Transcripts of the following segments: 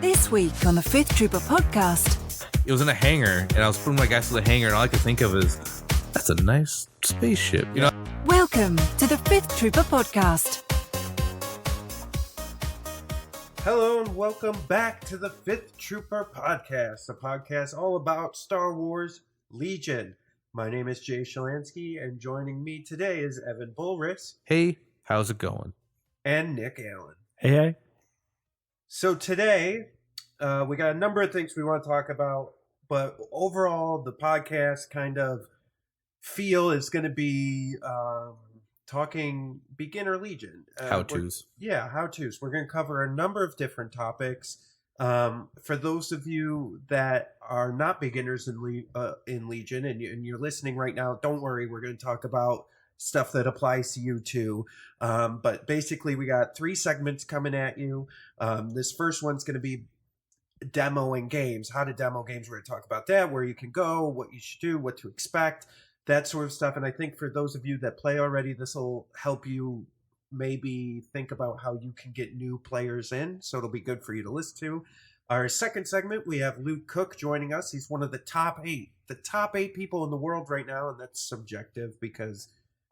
This week on the Fifth Trooper podcast. It was in a hangar, and I was putting my guys to the hangar, and all I could think of is, that's a nice spaceship, you know? Welcome to the Fifth Trooper podcast. Hello and welcome back to the Fifth Trooper podcast, a podcast all about Star Wars Legion. My name is Jay Shalansky, and joining me today is Evan Bullris. Hey, how's it going? And Nick Allen. Hey. So today, we got a number of things we want to talk about, but overall, the podcast kind of feel is going to be talking beginner Legion. How-tos. How-tos. We're going to cover a number of different topics. For those of you that are not beginners in Legion and you're listening right now, don't worry. We're going to talk about stuff that applies to you too. But basically, we got 3 segments coming at you. This first one's going to be demoing games, how to demo games. We're going to talk about that, where you can go, what you should do, what to expect, that sort of stuff. And I think for those of you that play already, this will help you maybe think about how you can get new players in. So it'll be good for you to listen to. Our second segment, we have Luke Cook joining us. He's one of the top 8 people in the world right now. And that's subjective because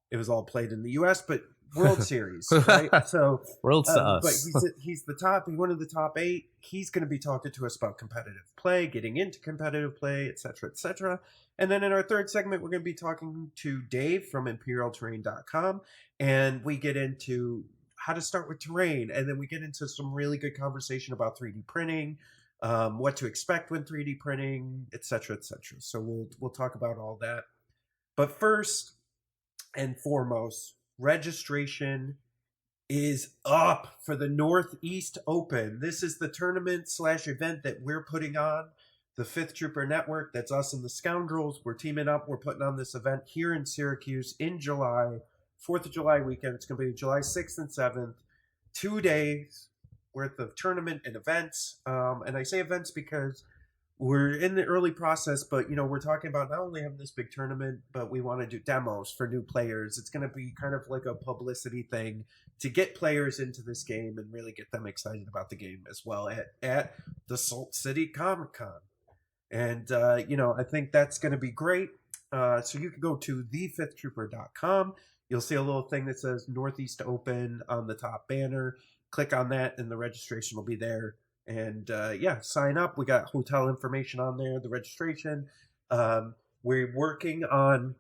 it was all played in the U.S., but World Series, right? So World's to us. But he's one of the top 8. He's going to be talking to us about competitive play, getting into competitive play, et cetera, et cetera. And then in our third segment, we're going to be talking to Dave from ImperialTerrain.com, and we get into how to start with terrain, and then we get into some really good conversation about 3D printing, what to expect when 3D printing, et cetera, et cetera. So we'll talk about all that. But first and foremost, registration is up for the Northeast Open. This is the tournament/event that we're putting on, the Fifth Trooper Network. That's us and the Scoundrels. We're teaming up. We're putting on this event here in Syracuse in July, 4th of July weekend. It's going to be July 6th and 7th, 2 days worth of tournament and events. And I say events because we're in the early process, but, we're talking about not only having this big tournament, but we want to do demos for new players. It's going to be kind of like a publicity thing to get players into this game and really get them excited about the game as well at the Salt City Comic-Con. And, I think that's going to be great. So you can go to thefifthtrooper.com. You'll see a little thing that says Northeast Open on the top banner. Click on that and the registration will be there. And sign up. We got hotel information on there, the registration. We're working on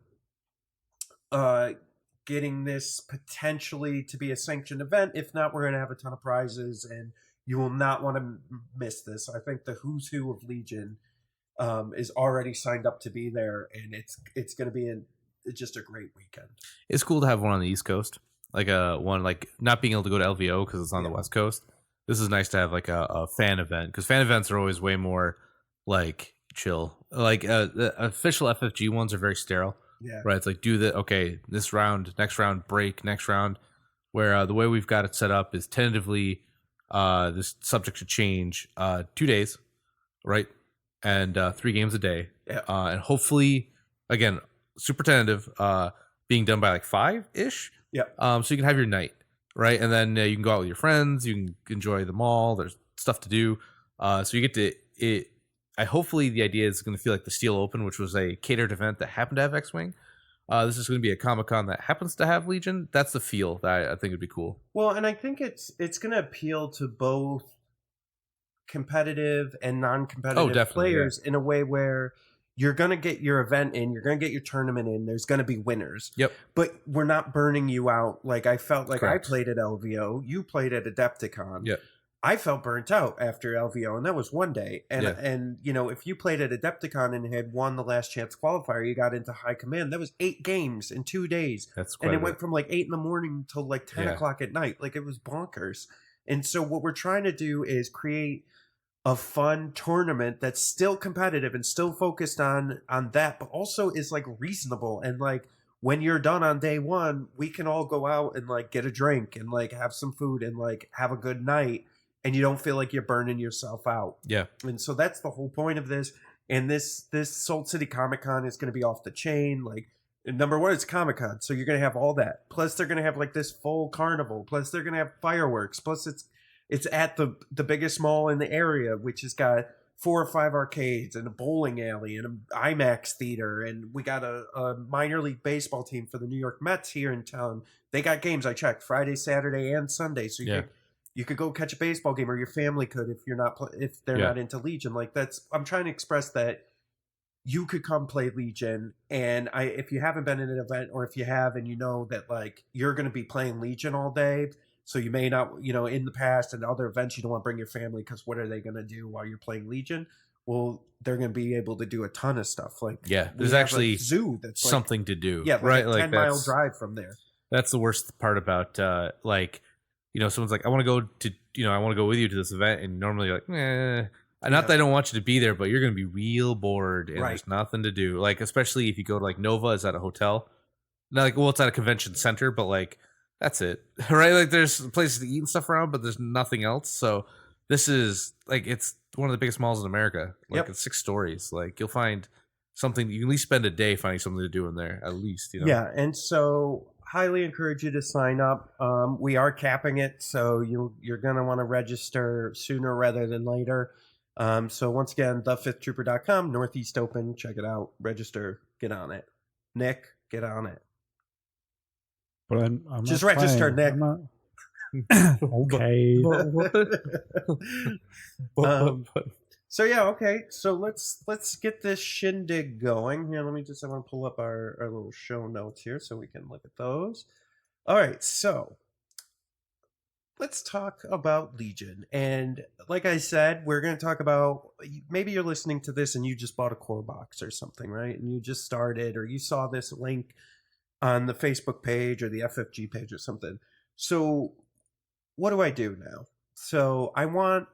getting this potentially to be a sanctioned event. If not, we're going to have a ton of prizes, and you will not want to miss this. I think the who's who of Legion is already signed up to be there, and it's going to be just a great weekend. It's cool to have one on the East Coast, like one like not being able to go to LVO because it's on the West Coast. This is nice to have like a fan event, because fan events are always way more like chill. Like the official FFG ones are very sterile. Yeah. Right. It's like this round, next round, break, next round. Where the way we've got it set up is tentatively this subject to change 2 days, right? And 3 games a day. Yeah. And hopefully, again, super tentative, being done by like 5-ish. Yeah. So you can have your night. Right, and then you can go out with your friends. You can enjoy the mall. There's stuff to do. So you get to it. Hopefully the idea is going to feel like the Steel Open, which was a catered event that happened to have X-Wing. This is going to be a Comic-Con that happens to have Legion. That's the feel that I think would be cool. Well, and I think it's going to appeal to both competitive and non-competitive players in a way where you're going to get your event in, you're going to get your tournament in, there's going to be winners. Yep. But we're not burning you out. Like, I felt like Correct. I played at LVO, you played at Adepticon. Yep. I felt burnt out after LVO, and that was one day. And if you played at Adepticon and had won the last chance qualifier, you got into high command. That was 8 games in 2 days. That's quite and it went from like 8 in the morning till like 10 o'clock at night. Like, it was bonkers. And so what we're trying to do is create a fun tournament that's still competitive and still focused on that, but also is like reasonable. And like, when you're done on day 1, we can all go out and like get a drink and like have some food and like have a good night, and you don't feel like you're burning yourself out. Yeah. And so that's the whole point of this. And this Salt City Comic-Con is going to be off the chain. Like, number one, it's Comic-Con, so you're going to have all that. Plus, they're going to have like this full carnival. Plus, they're going to have fireworks. Plus, It's at the biggest mall in the area, which has got 4 or 5 arcades and a bowling alley and an IMAX theater, and we got a minor league baseball team for the New York Mets here in town. They got games. I checked Friday, Saturday, and Sunday, so you could go catch a baseball game, or your family could if you're not if they're not into Legion. Like I'm trying to express that you could come play Legion, and if you haven't been in an event, or if you have and you know that like you're going to be playing Legion all day. So you may not, in the past and other events, you don't want to bring your family because what are they going to do while you're playing Legion? Well, they're going to be able to do a ton of stuff. Like there's actually a zoo that's something to do. Yeah, right. A 10-mile drive from there. That's the worst part about someone's like, I want to go to, I want to go with you to this event, and normally you're like, Not that I don't want you to be there, but you're going to be real bored and there's nothing to do. Like, especially if you go to like Nova is at a hotel. Not like, well, it's at a convention center, but like, that's it, right? Like, there's places to eat and stuff around, but there's nothing else. So this is like, it's one of the biggest malls in America. Like, it's 6 stories. Like, you'll find something. You can at least spend a day finding something to do in there, at least. Yeah, and so highly encourage you to sign up. We are capping it, so you're gonna want to register sooner rather than later. So once again, thefifthtrooper.com, Northeast Open. Check it out. Register. Get on it. Nick, get on it. But I'm just not register, playing. Nick. Okay. So yeah, okay. So let's get this shindig going. Here, I want to pull up our little show notes here so we can look at those. All right, so let's talk about Legion. And like I said, we're going to talk about, maybe you're listening to this and you just bought a core box or something, right? And you just started, or you saw this link on the Facebook page or the FFG page or something. So what do I do now? So I want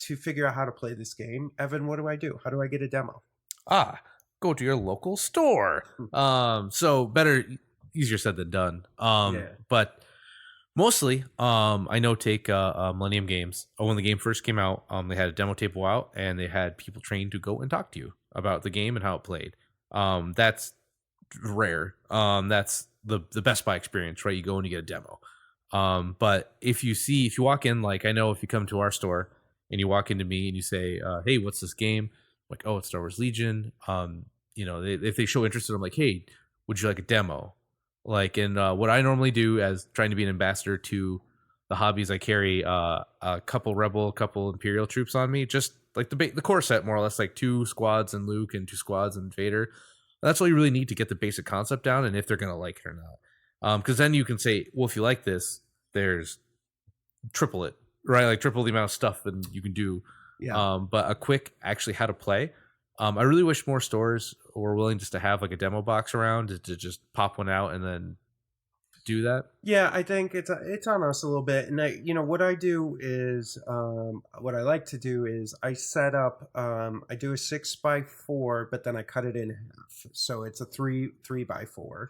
to figure out how to play this game. Evan, what do I do? How do I get a demo? Go to your local store. So easier said than done. But mostly, I know take Millennium Games. When the game first came out, they had a demo table out, and they had people trained to go and talk to you about the game and how it played. That's rare. That's the Best Buy experience, right? You go and you get a demo. But if you walk in, like, I know if you come to our store and you walk into me and you say, hey, what's this game? Like, oh, it's Star Wars Legion. If they show interest, I'm like, hey, would you like a demo? Like, and what I normally do as trying to be an ambassador to the hobbies, I carry a couple Rebel, a couple Imperial troops on me, just like the core set, more or less, like 2 squads and Luke and 2 squads and Vader. That's all you really need to get the basic concept down, and if they're going to like it or not. Because then you can say, well, if you like this, there's triple it, right? Like triple the amount of stuff that you can do. Yeah. But a quick, actually, how to play. I really wish more stores were willing just to have like a demo box around to just pop one out and then do that. Yeah, I think it's on us a little bit. And what I do is, what I like to do is I set up, I do a 6x4, but then I cut it in half. So it's a 3x4,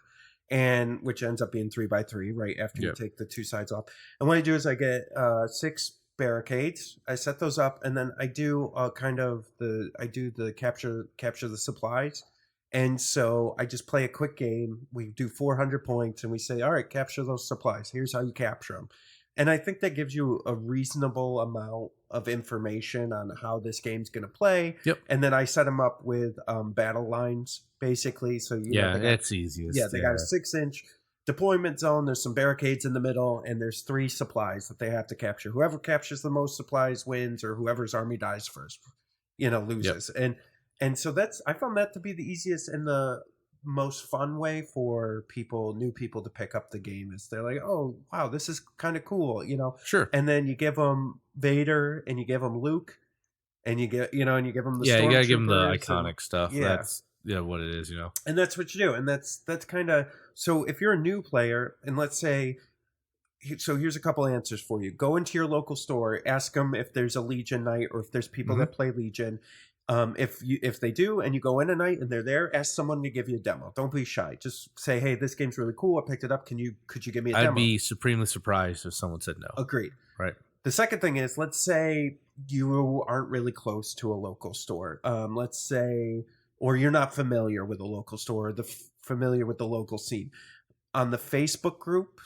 and which ends up being 3x3 right after you take the 2 sides off. And what I do is I get 6 barricades. I set those up, and then I do the capture the supplies. And so I just play a quick game. We do 400 points, and we say, all right, capture those supplies. Here's how you capture them. And I think that gives you a reasonable amount of information on how this game's going to play. Yep. And then I set them up with battle lines, basically. So it's easiest. Yeah, they got a 6-inch deployment zone. There's some barricades in the middle, and there's 3 supplies that they have to capture. Whoever captures the most supplies wins, or whoever's army dies first, loses. Yep. And so I found that to be the easiest and the most fun way for new people to pick up the game. Is they're like, oh wow, this is kind of cool, Sure. And then you give them Vader, and you give them Luke, and you give them the you gotta give them the iconic and, stuff. Yeah. That's what it is, And that's what you do, and that's kind of, so if you're a new player, and let's say, so here's a couple answers for you. Go into your local store, ask them if there's a Legion night, or if there's people that play Legion. If they do, and you go in a night and they're there, ask someone to give you a demo. Don't be shy. Just say, hey, this game's really cool. I picked it up. Could you give me a demo? I'd be supremely surprised if someone said no. Agreed. Right. The second thing is, let's say you aren't really close to a local store. Let's say, or you're not familiar with a local store, familiar with the local scene. On the Facebook group,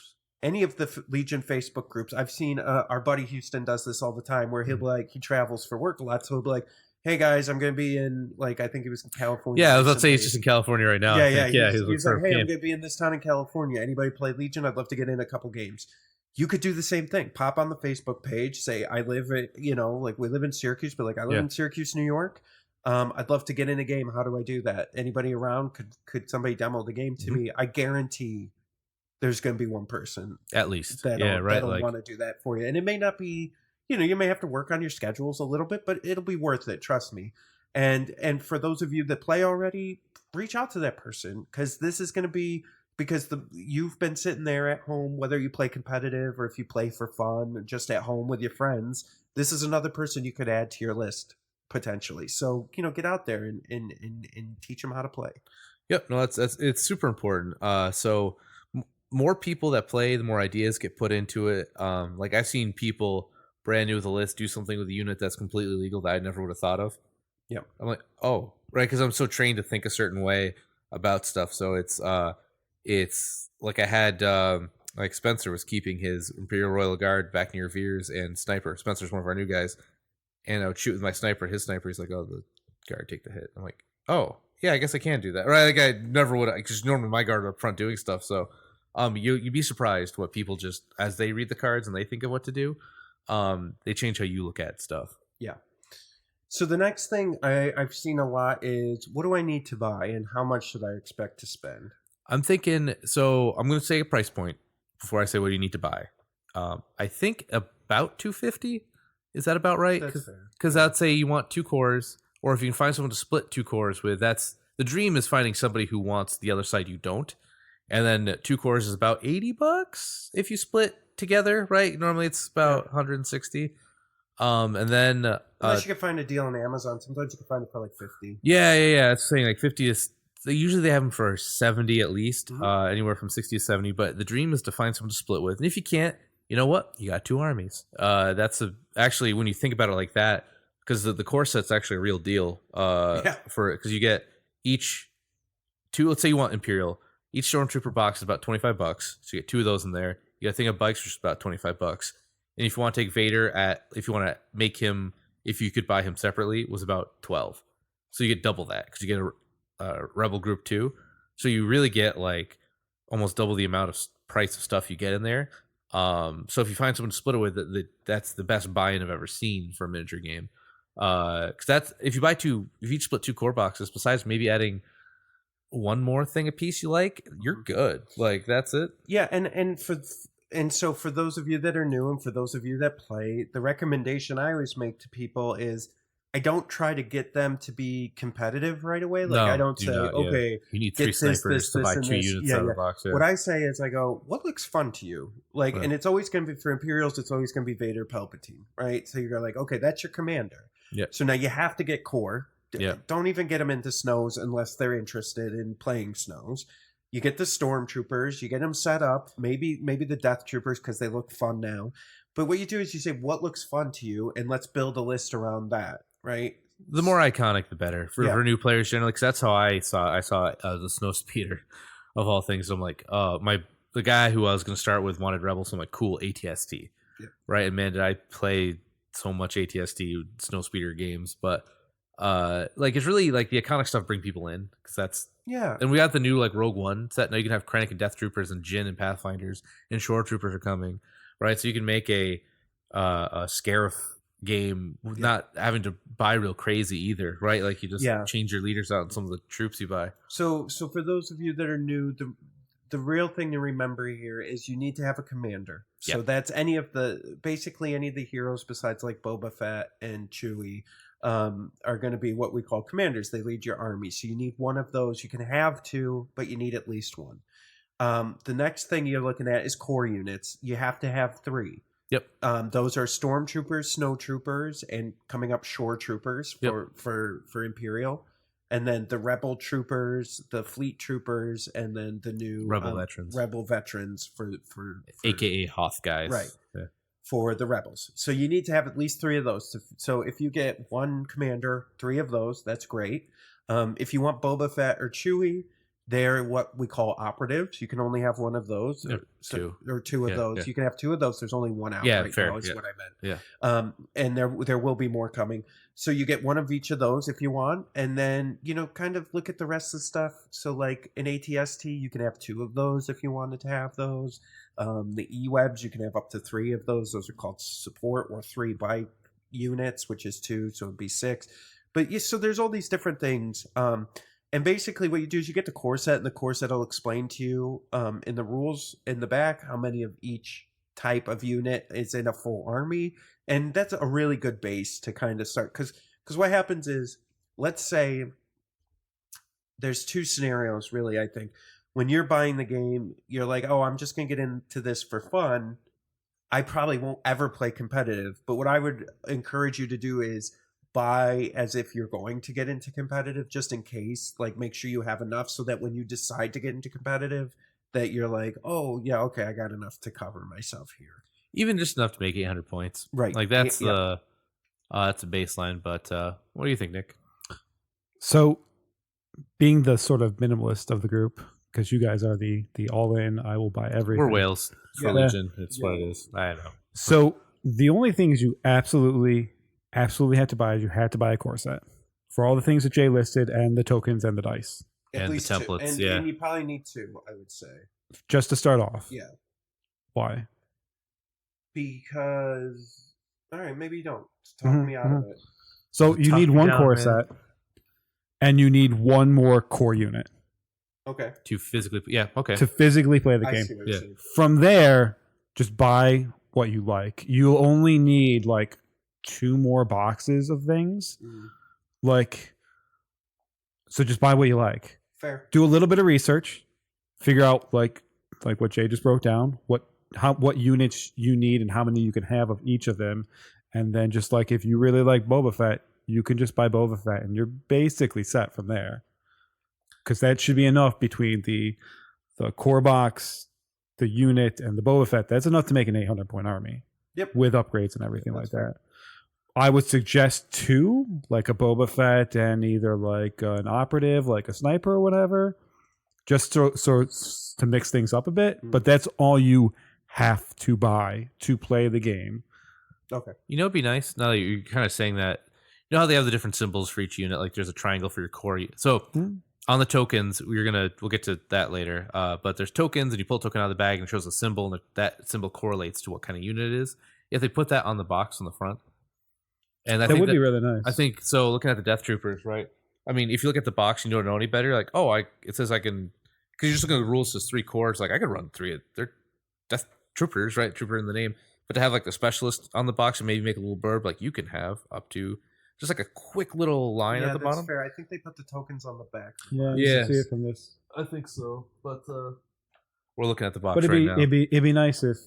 any of the Legion Facebook groups. I've seen our buddy Houston does this all the time, where he'll be like, he travels for work a lot, so he'll be like, "Hey guys, I'm going to be in, like, I think he was in California." Yeah, I was about to say recently. he's just in California right now. Yeah, I think. yeah. He He's like, for "Hey, I'm camp. going to be in this town in California. Anybody play Legion? I'd love to get in a couple games." You could do the same thing. Pop on the Facebook page. Say, I live at, like we live in Syracuse, but like I live in Syracuse, New York. I'd love to get in a game. How do I do that? Anybody around? Could somebody demo the game to me? I guarantee there's going to be one person At least. that'll want to do that for you. And it may not be, you may have to work on your schedules a little bit, but it'll be worth it. Trust me. And for those of you that play already, reach out to that person, because this is going to be, because you've been sitting there at home, whether you play competitive or if you play for fun or just at home with your friends, this is another person you could add to your list potentially. So, get out there and teach them how to play. Yep. No, it's super important. So more people that play, the more ideas get put into it. Like I've seen people brand new with a list do something with a unit that's completely legal that I never would have thought of. Yep. I'm like, oh, right, because I'm so trained to think a certain way about stuff. So it's like I had like Spencer was keeping his Imperial Royal Guard back near Veers and Sniper. Spencer's one of our new guys, and I would shoot with my sniper. His sniper, he's like, "Oh, the guard take the hit." I'm like, "Oh, yeah, I guess I can do that." Right? Like I never would, because normally my guard are up front doing stuff. So, you'd be surprised what people just, as they read the cards and they think of what to do, they change how you look at stuff. Yeah. So the next thing I've seen a lot is, what do I need to buy and how much should I expect to spend? I'm thinking, so I'm going to say a price point before I say what you need to buy. I think about $250. Is that about right? That's fair. Because I'd say you want 2 cores, or if you can find someone to split 2 cores with, that's the dream, is finding somebody who wants the other side you don't. And then 2 cores is about $80 if you split together, right? Normally it's about 160. And then Unless you can find a deal on Amazon, sometimes you can find it for like 50. Yeah. It's saying like 50 is. Usually they have them for 70 at least, Mm-hmm. anywhere from 60 to 70. But the dream is to find someone to split with. And if you can't, you know what? You got 2 armies. Actually, when you think about it like that, because the core set's actually a real deal. Because you get each 2. Let's say you want Imperial. Each Stormtrooper box is about $25, so you get 2 of those in there. You got a thing of bikes, which is about $25. And if you want to take Vader if you want to make him, if you could buy him separately, was about 12. So you get double that, because you get a Rebel Group 2, so you really get like almost double the amount of price of stuff you get in there. So if you find someone to split it with, that's the best buy-in I've ever seen for a miniature game. Because that's, if you each split 2 core boxes, besides maybe adding one more thing a piece you like, you're good. Like that's it. Yeah, and so for those of you that are new and for those of you that play, the recommendation I always make to people is, I don't try to get them to be competitive right away. Like, No, I don't do say, not, okay, You need get 3 this, snipers this, to buy this, 2 and this. units Yeah, out of yeah. the box. Yeah. What I say is, I go, what looks fun to you? Like, Right. and it's always going to be, for Imperials, it's always going to be Vader, Palpatine, right? So you're like, okay, that's your commander. Yeah. So now you have to get core. Yeah. Don't even get them into snows unless they're interested in playing snows. You get the stormtroopers, you get them set up, maybe the death troopers, because they look fun now. But what you do is you say, what looks fun to you, and let's build a list around that, right? The more iconic, the better for new players generally. Because that's how I saw the snow speeder of all things. So I'm like, the guy who I was going to start with wanted Rebels. So I'm like, cool, ATST, right? And man, did I play so much ATST snow speeder games, but like it's really like the iconic stuff bring people in, because that's And we got the new like Rogue One set. Now you can have Krennic and Death Troopers and Jyn and Pathfinders, and Shore Troopers are coming, right? So you can make a Scarif game not having to buy real crazy either, right? Like you just change your leaders out and some of the troops you buy. So for those of you that are new, the real thing to remember here is you need to have a commander. So that's basically any of the heroes besides like Boba Fett and Chewie are going to be what we call commanders. They lead your army. So you need one of those. You can have 2, but you need at least 1. The next thing you're looking at is core units. You have to have 3. Yep. Those are stormtroopers, snow troopers, and coming up shore troopers for Imperial. And then the rebel troopers, the fleet troopers, and then the new rebel veterans for AKA Hoth guys. Right. Yeah. For the rebels. So you need to have at least 3 of those. So if you get 1 commander, 3 of those, that's great. If you want Boba Fett or Chewie, They're what we call operatives. You can only have one of those, Or two. or two of Yeah, those. yeah. You can have two of those. There's only one out Yeah, right fair, now. Is yeah. what I meant. Yeah. And there will be more coming. So you get one of each of those if you want, and then kind of look at the rest of the stuff. So like an ATST, you can have two of those if you wanted to have those. The E-webs, you can have up to three of those. Those are called support or 3 bike units, which is 2, so it'd be 6. But yeah, so there's all these different things. And basically what you do is you get the core set, and the core set will explain to you in the rules in the back how many of each type of unit is in a full army. And that's a really good base to kind of start. Because what happens is, let's say there's 2 scenarios, really, I think. When you're buying the game, you're like, oh, I'm just going to get into this for fun. I probably won't ever play competitive. But what I would encourage you to do is buy as if you're going to get into competitive, just in case. Like, make sure you have enough so that when you decide to get into competitive, that you're like, oh yeah, okay, I got enough to cover myself here. Even just enough to make 800 points. Right. Like that's that's a baseline. But what do you think, Nick? So, being the sort of minimalist of the group, because you guys are the all in, I will buy everything. We're whales for Yeah. Legion. It's what it is. I know. So the only things you absolutely had to buy is you had to buy a core set for all the things that Jay listed and the tokens and the dice, At And the least 2. templates, And, yeah. and you probably need 2, I would say. just to start off. Yeah. Why? Because, all right, maybe you don't. Talk Mhm, me out of it. So you Talk need me one down, core man. set, and you need one more core unit Okay. To physically, yeah, okay. to physically play the I game. see what you're Yeah. saying. From there, just buy what you like. You'll only need like 2 more boxes of things. Mm, Like, so just buy what you like. fair. Do a little bit of research, figure out like what Jay just broke down, what units you need and how many you can have of each of them, and then just like if you really like Boba Fett, you can just buy Boba Fett, and you're basically set from there. Because that should be enough between the core box, the unit, and the Boba Fett. That's enough to make an 800 point army. Yep. With upgrades and everything Yeah, like that's that. I would suggest 2, like a Boba Fett and either like an operative, like a sniper or whatever, just so to mix things up a bit. But that's all you have to buy to play the game. Okay. You know, it'd be nice now that you're kind of saying that. You know how they have the different symbols for each unit? Like there's a triangle for your core. So on the tokens, we'll get to that later. But there's tokens, and you pull a token out of the bag, and it shows a symbol, and that symbol correlates to what kind of unit it is. If they put that on the box on the front, and I That think would be really nice. I think so. Looking at the Death Troopers, right? I mean, if you look at the box, and you don't know any better. Like, it says I can, because you're just looking at the rules. It says 3 cores. Like I could run 3. They're Death Troopers, right? Trooper in the name. But to have like the specialist on the box and maybe make a little blurb, like you can have up to just like a quick little line Yeah, at the that's bottom. fair. I think they put the tokens on the back. Yeah, you you can see see it from this. I think so, but we're looking at the box But right now. it'd be nice if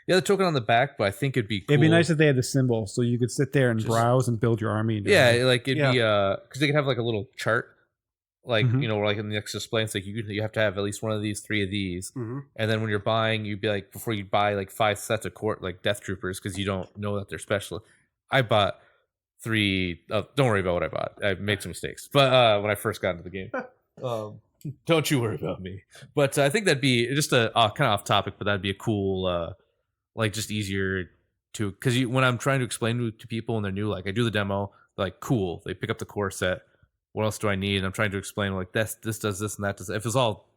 Yeah, the token on the back, but I think it'd be cool. it'd be nice if they had the symbol, so you could sit there and Just- browse and build your army. Yeah, like it'd be Yeah. because they could have like a little chart, like Mhm. you know, like in the next display, it's like you have to have at least one of these, 3 of these, Mm-hmm. and then when you're buying, you'd be like before you buy like 5 sets of court like Death Troopers because you don't know that they're special. I bought 3. Don't worry about what I bought. I made some mistakes, but when I first got into the game, don't you worry about me. But I think that'd be just a kind of off topic, but that'd be a cool, like just easier to because when I'm trying to explain to people when they're new, like I do the demo, they're like cool, they pick up the core set. What else do I need? And I'm trying to explain like this does this and that does. If it's all,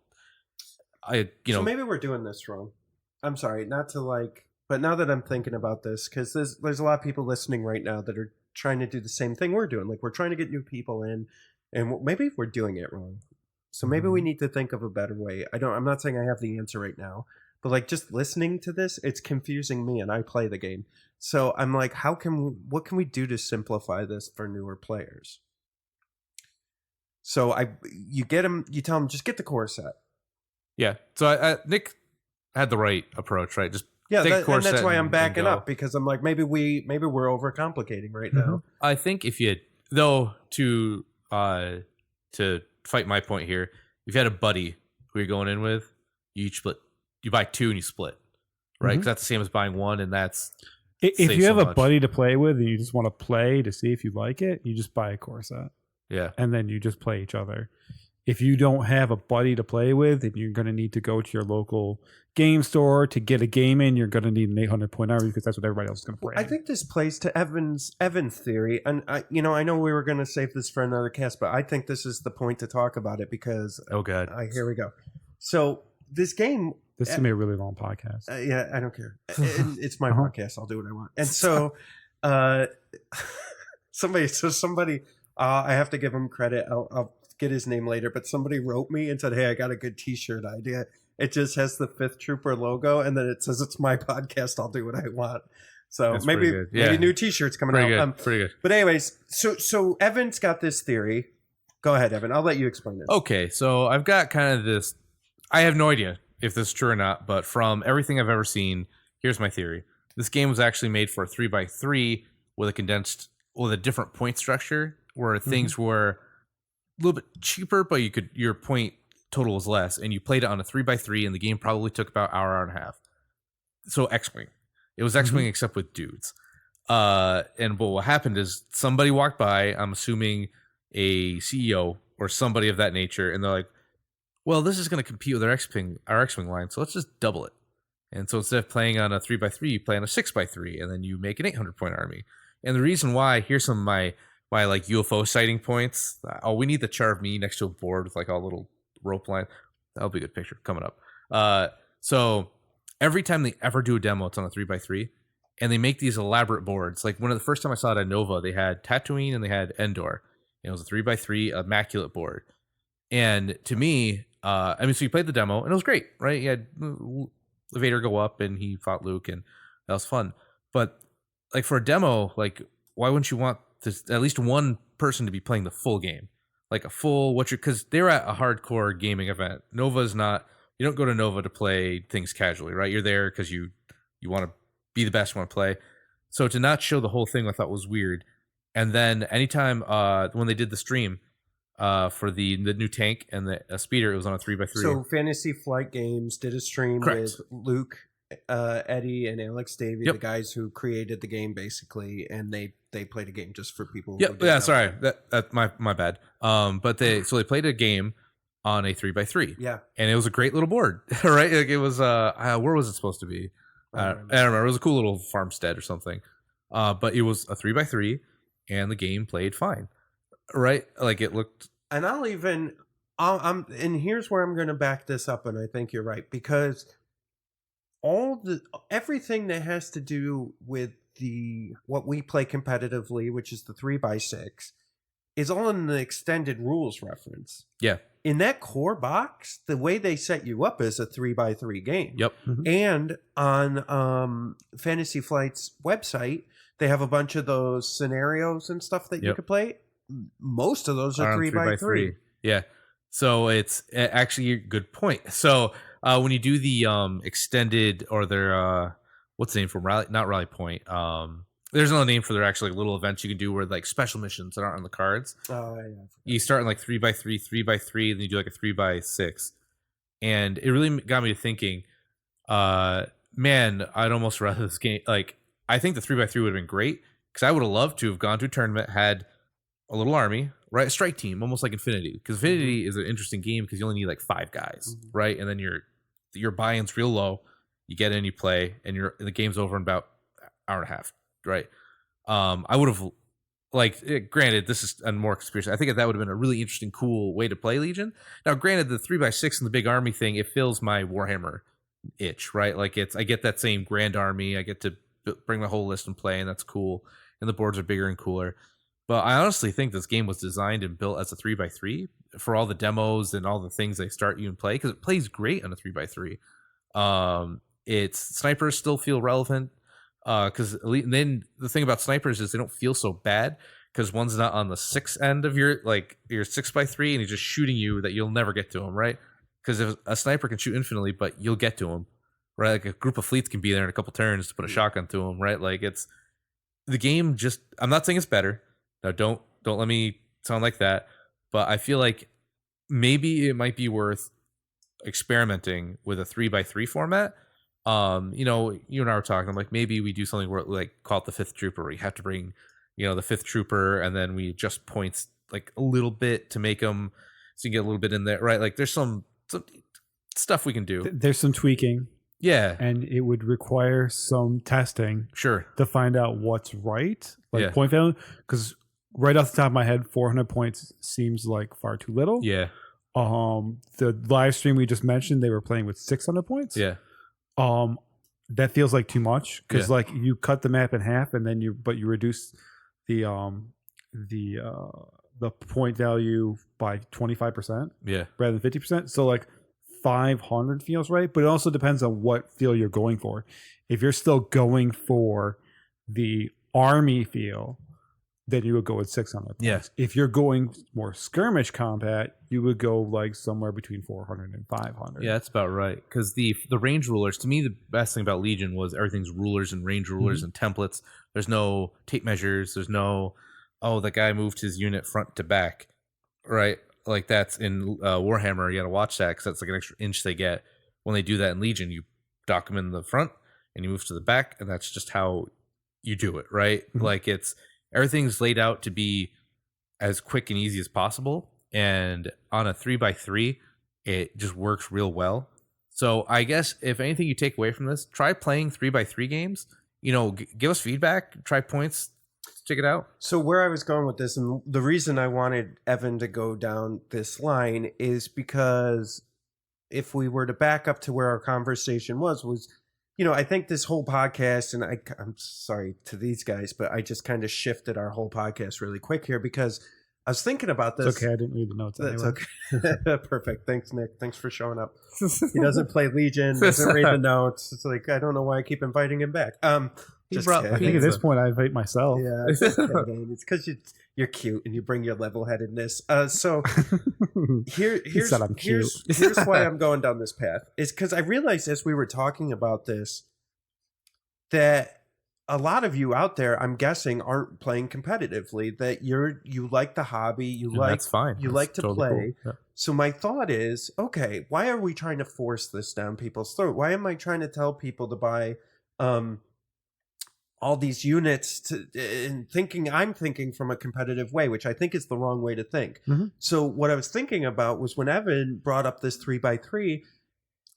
So maybe we're doing this wrong. I'm sorry, not to like, but now that I'm thinking about this, because there's a lot of people listening right now that are trying to do the same thing we're doing. Like we're trying to get new people in, and maybe we're doing it wrong. So maybe we need to think of a better way. I'm not saying I have the answer right now, but like just listening to this, it's confusing me, and I play the game. So I'm like, what can we do to simplify this for newer players? So you tell them just get the core set. yeah. So Nick had the right approach, right? Just Yeah, take a and core that's set why I'm and backing go. up, because I'm like, maybe we're overcomplicating right now. I think if you though to fight my point here, if you had a buddy who you're going in with, you each split. You buy 2 and you split, right? Because that's the same as buying 1, and that's If saves you have so a much. buddy to play with and you just want to play to see if you like it, you just buy a core set yeah. and then you just play each other. if you don't have a buddy to play with, then you're going to need to go to your local game store to get a game in. You're going to need an 800-point army because that's what everybody else is going to play. I think this plays to Evan's theory, and I know we were going to save this for another cast, but I think this is the point to talk about it because Oh god. here we go. So this game, This is going to be a really long podcast. yeah, I don't care. It's my podcast. I'll do what I want. And so, somebody, I have to give him credit. I'll get his name later, but somebody wrote me and said, "Hey, I got a good T-shirt idea. It just has the 5th Trooper logo, and then it says it's my podcast. I'll do what I want." So That's maybe pretty good. Yeah. new T-shirts coming Pretty out. good. Pretty good. But anyways, so Evan's got this theory. Go ahead, Evan. I'll let you explain it. Okay, so I've got kind of this. I have no idea if this is true or not, but from everything I've ever seen, here's my theory. This game was actually made for a 3x3 with a different point structure, where things were a little bit cheaper, but your point total was less, and you played it on a 3x3, and the game probably took about hour and a half. So X-Wing. It was X-Wing except with dudes. And what happened is somebody walked by, I'm assuming a CEO or somebody of that nature, and they're like, well, this is going to compete with our X-Wing line, so let's just double it. And so instead of playing on a 3x3, you play on a 6x3, and then you make an 800-point army. And the reason why, here's some of my like UFO sighting points. Oh, we need the chart of me next to a board with like a little rope line. That'll be a good picture coming up. So every time they ever do a demo, it's on a 3x3, and they make these elaborate boards. Like the first time I saw it at Nova, they had Tatooine and they had Endor. And it was a 3x3 immaculate board. And to me, so you played the demo, and it was great, right? You had Vader go up, and he fought Luke, and that was fun. But like for a demo, like why wouldn't you want at least one person to be playing the full game, like a full because they're at a hardcore gaming event. Nova's not. You don't go to Nova to play things casually, right? You're there because you want to be the best, you want to play. So to not show the whole thing, I thought was weird. And then anytime when they did the stream. For the new tank and the speeder, it was on a 3x3. So Fantasy Flight Games did a stream with Luke, Eddie, and Alex Davey, the guys who created the game, basically, and they played a game just for people. Sorry, that my bad. But they played a game on a 3x3. Yeah, and it was a great little board, right? Like it was where was it supposed to be? I don't remember. It was a cool little farmstead or something. But it was a 3x3, and the game played fine. Right, like it looked, and and here's where I'm going to back this up, and I think you're right, because everything that has to do with what we play competitively, which is the 3x6, is all in the extended rules reference. Yeah, in that core box, the way they set you up is a 3x3 game. Yep, and on Fantasy Flight's website, they have a bunch of those scenarios and stuff that you could play. Most of those are 3x3. Yeah. So it's actually a good point. So when you do the extended or their what's the name for Rally? Not Rally Point. There's another name for their actually little events you can do where like special missions that aren't on the cards. Oh yeah. You start in like 3x3, 3x3, then you do like a 3x6, and it really got me to thinking. Man, I'd almost rather this game. Like I think the 3x3 would have been great because I would have loved to have gone to a tournament, had a little army, right? A strike team, almost like Infinity. Because Infinity is an interesting game because you only need like 5 guys, right? And then your buy-in's real low. You get in, you play, and the game's over in about an hour and a half, right? I would have granted, this is a more conspiracy. I think that would have been a really interesting, cool way to play Legion. Now, granted, the 3x6 and the big army thing, it fills my Warhammer itch, right? Like I get that same grand army. I get to bring my whole list and play, and that's cool. And the boards are bigger and cooler. But I honestly think this game was designed and built as a 3x3 for all the demos and all the things they start you and play, because it plays great on a 3x3. Its snipers still feel relevant because then the thing about snipers is they don't feel so bad because one's not on the 6 end of your 6x3 and he's just shooting you that you'll never get to him, right? Because if a sniper can shoot infinitely, but you'll get to him, right? Like a group of fleets can be there in a couple turns to put a shotgun to him, right? Like it's the game. Just I'm not saying it's better. Now, don't let me sound like that, but I feel like maybe it might be worth experimenting with a 3x3 format. You and I were talking. I'm like, maybe we do something where call it the 5th Trooper, where you have to bring, the 5th Trooper, and then we adjust points like a little bit to make them so you get a little bit in there, right? Like there's some stuff we can do. There's some tweaking, Yeah, and it would require some testing sure. to find out what's right, like Yeah. point value. Because right off the top of my head, 400 points seems like far too little. Yeah, The live stream we just mentioned, they were playing with 600 points. yeah, That feels like too much because Yeah. like you cut the map in half and then you reduce the point value by 25% yeah, rather than 50%. So like 500 feels right, but it also depends on what feel you're going for. If you're still going for the army feel, then you would go with 600 points. Yeah. If you're going more skirmish combat, you would go like somewhere between 400 and 500. yeah. That's about right. Because the range rulers, to me, the best thing about Legion was everything's rulers and range rulers and templates. There's no tape measures. There's no, oh, that guy moved his unit front to back, right? Like that's in Warhammer. You got to watch that because that's like an extra inch they get when they do that in Legion. You dock them in the front and you move to the back, and that's just how you do it, right? Like it's everything's laid out to be as quick and easy as possible. And on a 3x3, it just works real well. So I guess if anything you take away from this, try playing 3x3 games. Give us feedback, try points, check it out. So where I was going with this, and the reason I wanted Evan to go down this line is because if we were to back up to where our conversation was, I think this whole podcast, and I'm sorry to these guys, but I just kind of shifted our whole podcast really quick here because I was thinking about this. It's okay, I didn't read the notes. That's Anyway. okay. Perfect. Thanks, Nick. Thanks for showing up. He doesn't play Legion, doesn't read the notes. It's like, I don't know why I keep inviting him back. Just brought kidding. I think at this point I invite myself. Yeah, it's because you're cute and you bring your level-headedness. So here's said I'm cute. here's why I'm going down this path is because I realized as we were talking about this that a lot of you out there, I'm guessing, aren't playing competitively. That you like the hobby, That's fine. you That's like to totally play. cool. Yeah. So my thought is, okay, why are we trying to force this down people's throat? Why am I trying to tell people to buy all these units and I'm thinking from a competitive way, which I think is the wrong way to think. Mhm. So what I was thinking about was when Evan brought up this 3x3,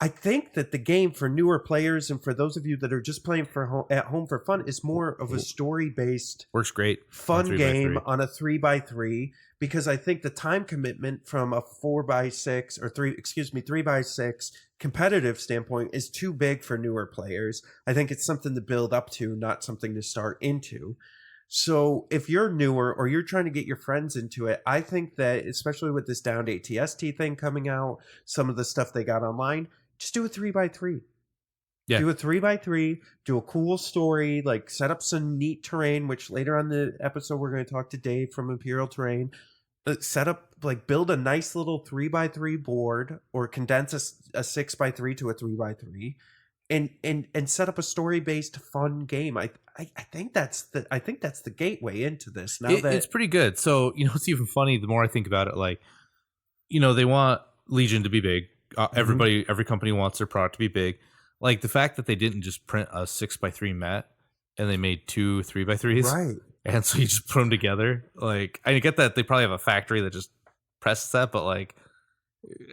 I think that the game for newer players and for those of you that are just playing at home for fun is more of a story-based Works great. fun 3x3. game on a 3x3 because I think the time commitment from a 4x6 or 3x6 competitive standpoint is too big for newer players. I think it's something to build up to, not something to start into. So if you're newer or you're trying to get your friends into it, I think that especially with this downed ATST thing coming out, some of the stuff they got online, just do a 3x3. Yeah. Do a 3x3, do a cool story, like set up some neat terrain, which later on the episode we're going to talk to Dave from Imperial Terrain. Set up, like build a nice little 3x3 board or condense a 6x3 to a 3x3 and set up a story-based fun game. I think that's the gateway into this. Now It's pretty good. So, it's even funny the more I think about it, like, they want Legion to be big. Every company wants their product to be big. Like the fact that they didn't just print a 6x3 mat and they made 2 3x3s. right. And so you just put them together. Like, I get that they probably have a factory that just presses that, but like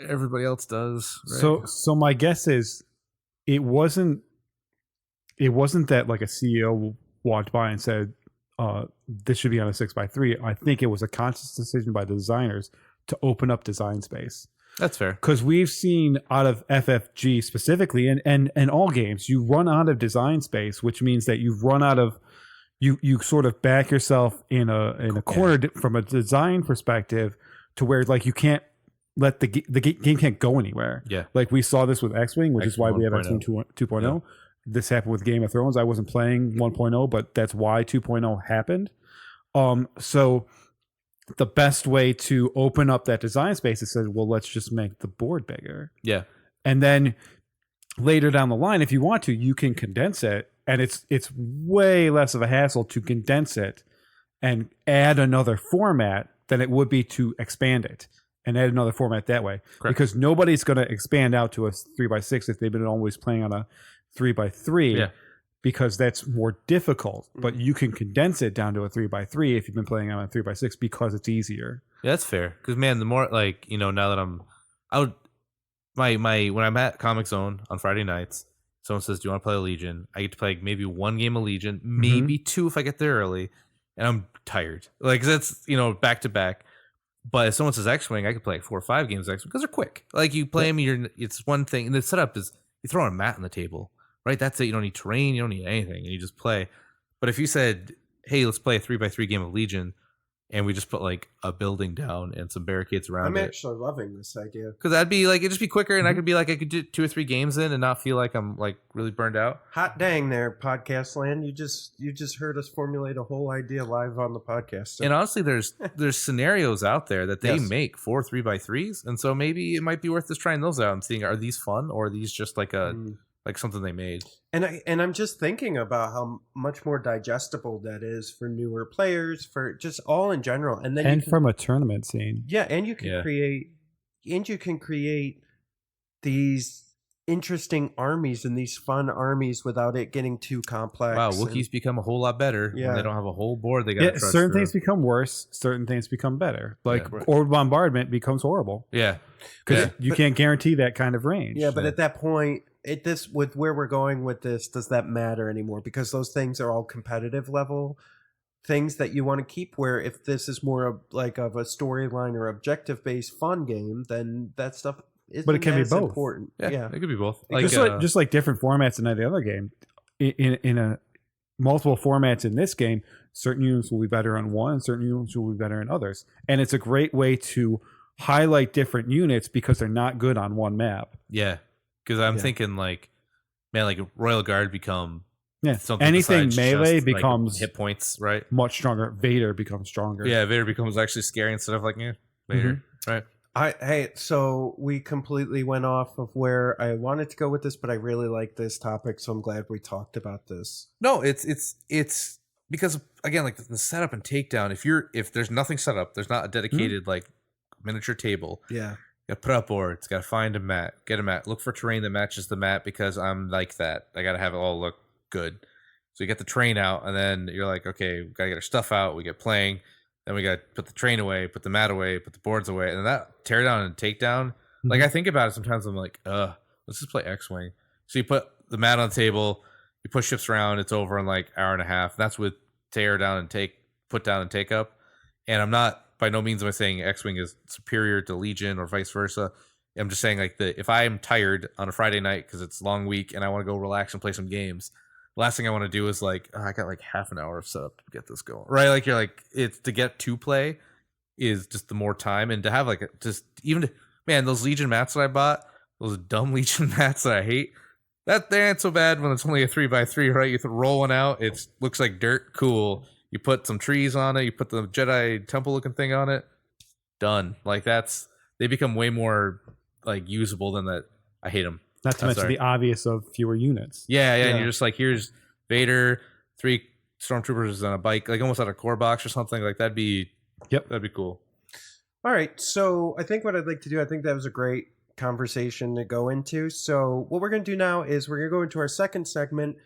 everybody else does. Right? So my guess is it wasn't that like a CEO walked by and said, this should be on a 6x3. I think it was a conscious decision by the designers to open up design space. That's fair. Because we've seen out of FFG specifically and all games, you run out of design space, which means that you've run out of you sort of back yourself in a corner from a design perspective to where like you can't let the game can't go anywhere. Yeah. Like we saw this with X-Wing, which is why we have X-Wing 2.0. Yeah. This happened with Game of Thrones. I wasn't playing 1.0, but that's why 2.0 happened. So the best way to open up that design space is said, well, let's just make the board bigger. Yeah. And then later down the line, if you want to, you can condense it. And it's way less of a hassle to condense it and add another format than it would be to expand it and add another format that way. Correct. Because nobody's going to expand out to a 3x6 if they've been always playing on a 3x3. Yeah. because that's more difficult. But you can condense it down to a 3x3 if you've been playing on a 3x6 because it's easier. Yeah, that's fair. Because man, the more like now that I'm out, my when I'm at Comic Zone on Friday nights, someone says, "Do you want to play a Legion?" I get to play maybe one game of Legion, maybe two if I get there early, and I'm tired. Like that's back to back. But if someone says X-Wing, I could play like 4 or 5 games of X-Wing because they're quick. Like you play them, it's one thing, and the setup is you throw on a mat on the table, right? That's it. You don't need terrain, you don't need anything, and you just play. But if you said, "Hey, let's play a 3x3 game of Legion," and we just put like a building down and some barricades around I'm it, actually loving this idea. because that'd be like it'd just be quicker, and I could do 2 or 3 games in and not feel like I'm like really burned out. Hot dang there, podcast land! You just heard us formulate a whole idea live on the podcast. So- And honestly, there's scenarios out there that they Yes. make for 3x3s, and so maybe it might be worth just trying those out and seeing, are these fun or are these just like like something they made. And I'm just thinking about how much more digestible that is for newer players, for just all in general, and then From a tournament scene. yeah, and you can create these interesting armies and these fun armies without it getting too complex. Wow, and- Wookiees become a whole lot better when Yeah. they don't have a whole board they got. Certain things become worse. Certain things become better. Like Yeah. orb bombardment becomes horrible Yeah, because yeah. you can't guarantee that kind of range. Yeah, but at that point, with where we're going with this, does that matter anymore? Because those things are all competitive level things that you want to keep. Where if this is more of a storyline or objective based fun game, then that stuff isn't But it can be as both. important. Yeah, it could be both. Just like different formats in any other game. In a multiple formats in this game, certain units will be better on one, and certain units will be better in others. And it's a great way to highlight different units because they're not good on one map. yeah, because I'm thinking like Royal Guard become something anything besides melee just, like, becomes hit points, right? much stronger. Vader becomes stronger. Yeah, Vader becomes actually scary instead of like Vader, right? So we completely went off of where I wanted to go with this, but I really like this topic, so I'm glad we talked about this. No, it's because again, like the setup and takedown. If there's nothing set up, there's not a dedicated like miniature table. Yeah. You gotta put up boards, gotta find a mat, get a mat, look for terrain that matches the mat because I'm like that. I gotta have it all look good. So you get the train out, and then you're like, okay, we gotta get our stuff out. We get playing, then we gotta put the train away, put the mat away, put the boards away, and then that tear down and takedown. Like I think about it sometimes. I'm like, let's just play X-Wing. So you put the mat on the table, you push ships around, it's over in like hour and a half. That's with tear down and put down and take up. And I'm not, by no means am I saying X-Wing is superior to Legion or vice versa. I'm just saying like if I am tired on a Friday night because it's a long week and I want to go relax and play some games, the last thing I want to do is like, I got like half an hour of setup to get this going, right? Like you're like, it's to get to play is just the more time, and to have like those Legion mats that I bought, those dumb Legion mats that I hate, that they ain't so bad when it's only a 3x3, right? You roll one out, it looks like dirt, cool. You put some trees on it, you put the Jedi temple looking thing on it, done. Like they become way more like usable than that. I hate them. Not to mention the obvious of fewer units. Yeah, and you're just like, here's Vader, 3 stormtroopers on a bike, like almost out of core box or something. Like that'd be cool. All right, so I think what I'd like to do, I think that was a great conversation to go into. So what we're going to do now is we're going to go into our second segment.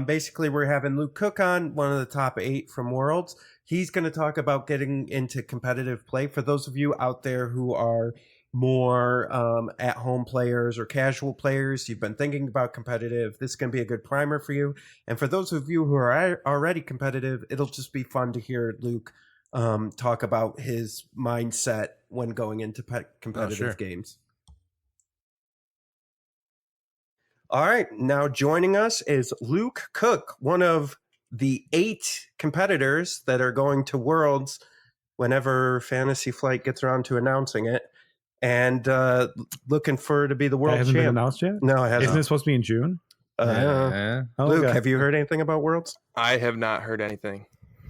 Basically, we're having Luke Cook on, one of the top 8 from Worlds. He's going to talk about getting into competitive play. For those of you out there who are more at-home players or casual players, you've been thinking about competitive, this is going to be a good primer for you. And for those of you who are already competitive, it'll just be fun to hear Luke talk about his mindset when going into competitive games. All right, now joining us is Luke Cook, one of the 8 competitors that are going to Worlds whenever Fantasy Flight gets around to announcing it, and looking for to be the world Hasn't been champ. announced yet? No, it hasn't. Isn't it supposed to be in June? Luke, have you heard anything about Worlds? I have not heard anything.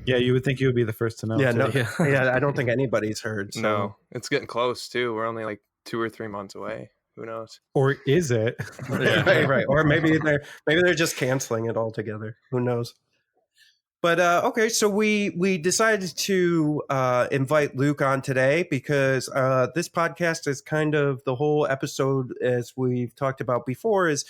Yeah, you would think you would be the first to know. Yeah, too. no, I don't think anybody's heard. So. No, it's getting close too. We're only like 2 or 3 months away. Who knows? Or is it? right. Or maybe they're just canceling it altogether. Who knows? But okay, so we decided to invite Luke on today because this podcast is kind of the whole episode, as we've talked about before, is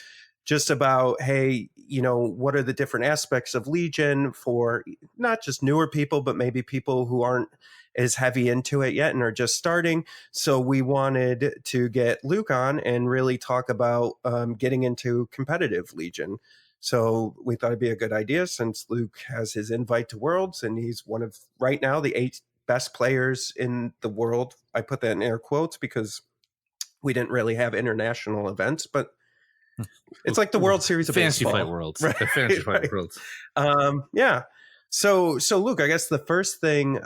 just about, hey, what are the different aspects of Legion for not just newer people, but maybe people who aren't as heavy into it yet and are just starting. So we wanted to get Luke on and really talk about getting into competitive Legion. So we thought it'd be a good idea since Luke has his invite to Worlds and he's one of right now the 8 best players in the world. I put that in air quotes because we didn't really have international events, but it's like the World Series of Fantasy baseball. Fight Worlds. Right, Fantasy Fight right. Worlds. Yeah. So Luke, I guess the first thing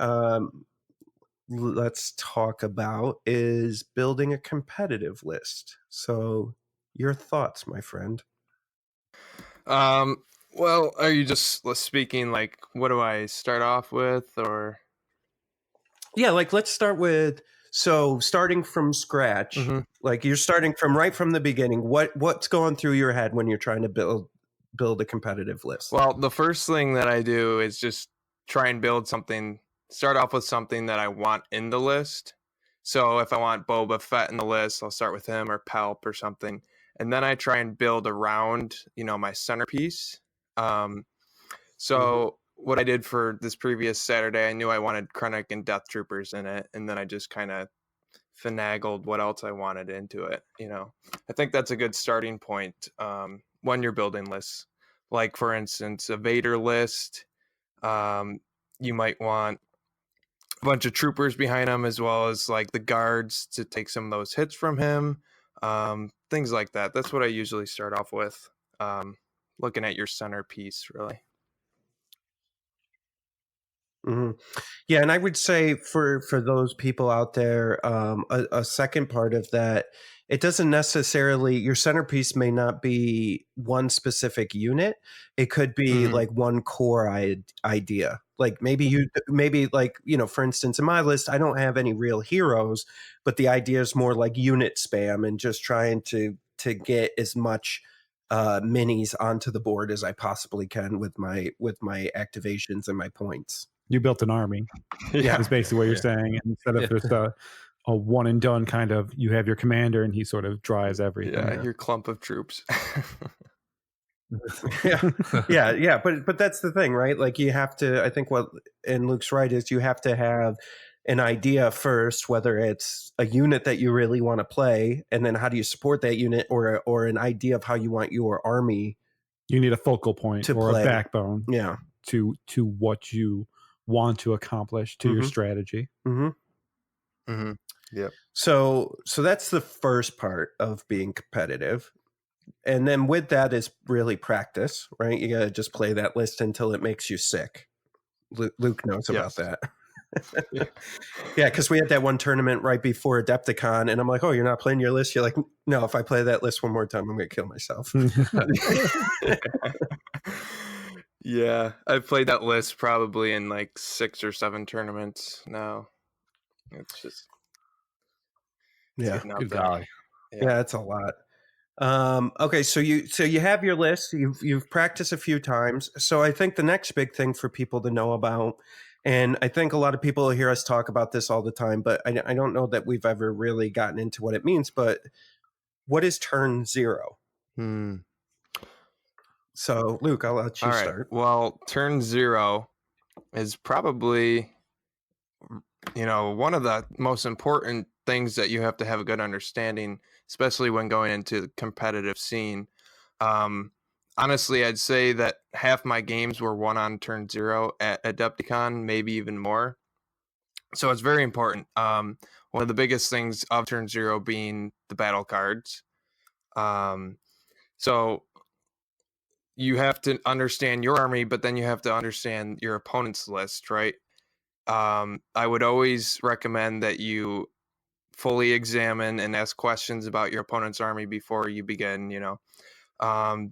let's talk about is building a competitive list. So your thoughts, my friend. Well, are you just speaking like what do I start off with, or? Yeah, like let's start with starting from scratch. Mhm. Like you're starting from right from the beginning. What's going through your head when you're trying to build a competitive list? Well, the first thing that I do is just try and build something. Start off with something that I want in the list. So if I want Boba Fett in the list, I'll start with him or Palp or something, and then I try and build around my centerpiece. So what I did for this previous Saturday, I knew I wanted Krennic and Death Troopers in it, and then I just kind of finagled what else I wanted into it. I think that's a good starting point when you're building lists. Like for instance, a Vader list, you might want a bunch of troopers behind him as well as like the guards to take some of those hits from him. Things like that. That's what I usually start off with. Looking at your centerpiece, really. Mm-hmm. Yeah, and I would say for those people out there, a second part of that, it doesn't necessarily your centerpiece may not be one specific unit. It could be like one core idea. Like maybe for instance, in my list, I don't have any real heroes, but the idea is more like unit spam and just trying to get as much minis onto the board as I possibly can with my activations and my points. You built an army. Yeah. Is basically what you're saying. And instead of just a one and done kind of, you have your commander and he sort of drives everything. Yeah, your clump of troops. yeah. But that's the thing, right? Like you have to. I think and Luke's right is you have to have an idea first, whether it's a unit that you really want to play, and then how do you support that unit, or an idea of how you want your army. You need a focal point to or play. a backbone. Yeah. To what you want to accomplish to your strategy. Yep. So that's the first part of being competitive. And then with that is really practice, right? You got to just play that list until it makes you sick. Luke knows about that. Yeah, because we had that one tournament right before Adepticon, and I'm like, oh, you're not playing your list? You're like, no, if I play that list one more time, I'm going to kill myself. Yeah, I've played that list probably in like 6 or 7 tournaments now. It's just Good golly. Yeah, it's a lot. Okay, so you have your list. You've practiced a few times. So I think the next big thing for people to know about, and I think a lot of people hear us talk about this all the time, but I don't know that we've ever really gotten into what it means. But what is turn 0? So, Luke, I'll let you start. Well, turn 0 is probably, one of the most important things that you have to have a good understanding, especially when going into the competitive scene. Honestly, I'd say that half my games were won on turn 0 at Adepticon, maybe even more. So it's very important. One of the biggest things of turn 0 being the battle cards. So you have to understand your army, but then you have to understand your opponent's list, right? I would always recommend that you fully examine and ask questions about your opponent's army before you begin,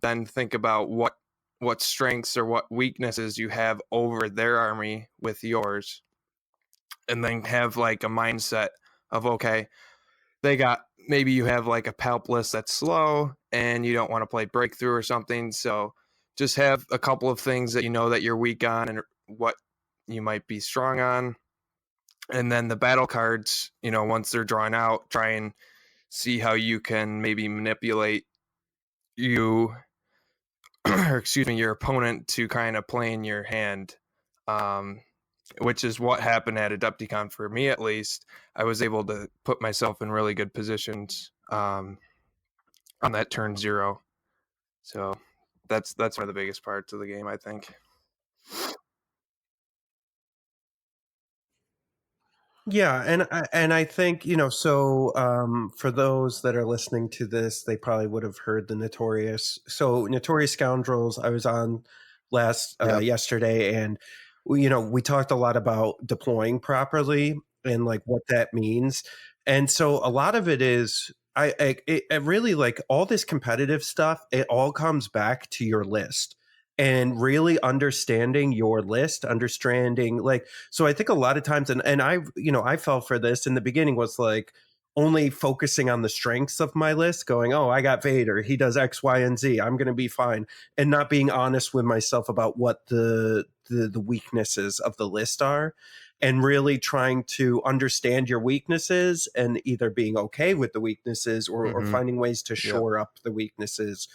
then think about what strengths or what weaknesses you have over their army with yours, and then have like a mindset of, okay, maybe you have like a Palp list that's slow and you don't want to play breakthrough or something. So just have a couple of things that that you're weak on and what you might be strong on. And then the battle cards, once they're drawn out, try and see how you can maybe manipulate you or excuse me, your opponent to kind of play in your hand, which is what happened at Adepticon for me, at least. I was able to put myself in really good positions on that turn 0. So that's one of the biggest parts of the game, I think. Yeah, and I think, so for those that are listening to this, they probably would have heard the Notorious Scoundrels. I was on yesterday, and we talked a lot about deploying properly and like what that means. And so a lot of it is it really, like, all this competitive stuff, it all comes back to your list and really understanding your list, understanding, like, so I think a lot of times, and I fell for this in the beginning, was like only focusing on the strengths of my list, going, oh, I got Vader, he does X, Y, and Z, I'm going to be fine, and not being honest with myself about what the weaknesses of the list are, and really trying to understand your weaknesses and either being okay with the weaknesses or finding ways to shore up the weaknesses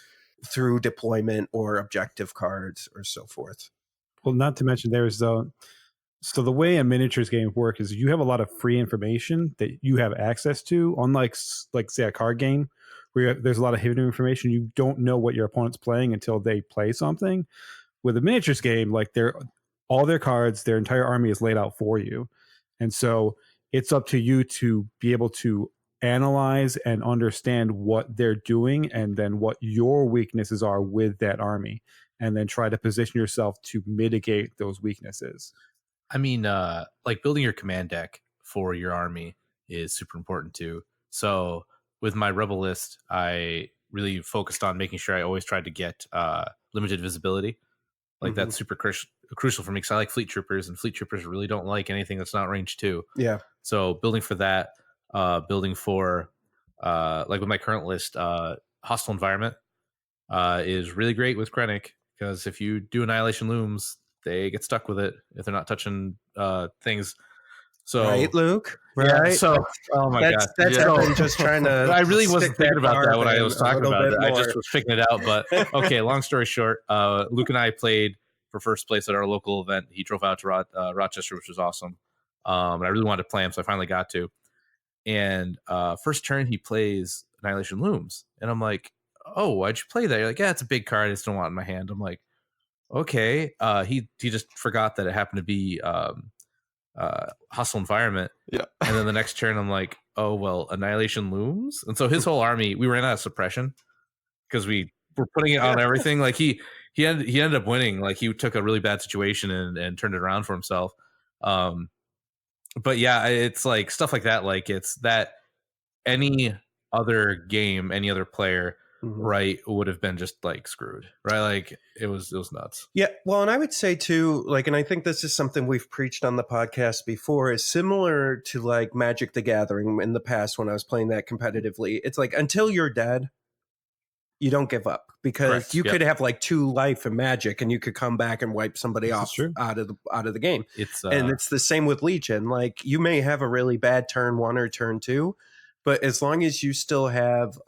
through deployment or objective cards or so forth. Well, not to mention there's so the way a miniatures game work is you have a lot of free information that you have access to, unlike say a card game where there's a lot of hidden information. You don't know what your opponent's playing until they play something. With a miniatures game, like all their cards, their entire army is laid out for you, and so it's up to you to be able to analyze and understand what they're doing and then what your weaknesses are with that army, and then try to position yourself to mitigate those weaknesses. I mean, like building your command deck for your army is super important too. So with my rebel list, I really focused on making sure I always tried to get limited visibility. Like that's super crucial for me because I like fleet troopers, and fleet troopers really don't like anything that's not range 2. Yeah. So building for that, building for like with my current list, hostile environment is really great with Krennic, because if you do annihilation looms, they get stuck with it if they're not touching things. So right, Luke. Yeah. Right. So oh my god, that's Evan just trying to. I really wasn't thinking about that when I was talking about it. More. I just was picking it out. But okay, long story short, Luke and I played for first place at our local event. He drove out to Rochester, which was awesome. And I really wanted to play him, so I finally got to. And first turn, he plays Annihilation Looms, and I'm like, "Oh, why'd you play that?" You're like, "Yeah, it's a big card. I just don't want it in my hand." I'm like, "Okay." He just forgot that it happened to be hostile environment. Yeah. And then the next turn, I'm like, "Oh well, Annihilation Looms." And so his whole army, we ran out of suppression because we were putting it on everything. Like he ended up winning. Like he took a really bad situation and turned it around for himself. But yeah, it's like stuff like that. Like it's that any other game, any other player, right, would have been just like screwed, right? Like it was nuts. Yeah. Well, and I would say too, like, and I think this is something we've preached on the podcast before, is similar to like Magic the Gathering in the past when I was playing that competitively. It's like until you're dead, you don't give up, because Correct. you could have like 2 life in Magic and you could come back and wipe somebody off out of the game. And it's the same with Legion. Like you may have a really bad turn 1 or turn 2, but as long as you still have